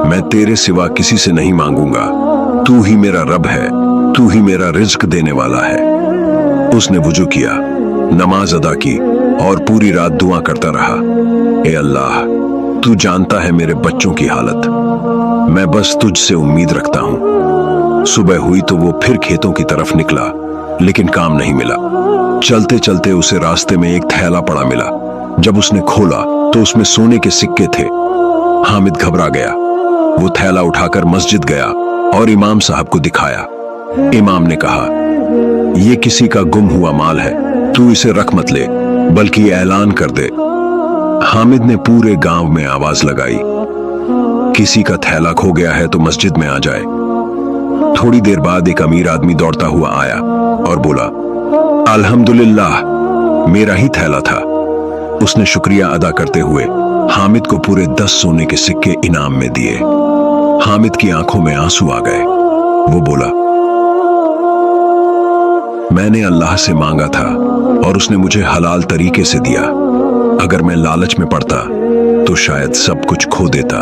मैं तेरे सिवा किसी से नहीं मांगूंगा, तू ही मेरा रब है, तू ही मेरा रिज्क देने वाला है। उसने वुजू किया, नमाज अदा की और पूरी रात दुआ करता रहा, ए अल्लाह, तू जानता है मेरे बच्चों की हालत, मैं बस तुझसे उम्मीद रखता हूं। सुबह हुई तो वो फिर खेतों की तरफ निकला, लेकिन काम नहीं मिला। चलते चलते उसे रास्ते में एक थैला पड़ा मिला। जब उसने खोला तो उसमें सोने के सिक्के थे। हामिद घबरा गया। वो थैला उठाकर मस्जिद गया और इमाम साहब को दिखाया। इमाम ने कहा, ये किसी का गुम हुआ माल है, तू इसे रख मत ले, बल्कि ऐलान कर दे। हामिद ने पूरे गांव में आवाज लगाई, किसी का थैला खो गया है तो मस्जिद में आ जाए। थोड़ी देर बाद एक अमीर आदमी दौड़ता हुआ आया और बोला, अल्हम्दुलिल्लाह, मेरा ही थैला था। उसने शुक्रिया अदा करते हुए हामिद को पूरे 10 सोने के सिक्के इनाम में दिए। हामिद की आंखों में आंसू आ गए। वो बोला, मैंने अल्लाह से मांगा था और उसने मुझे हलाल तरीके से दिया। अगर मैं लालच में पड़ता तो शायद सब कुछ खो देता।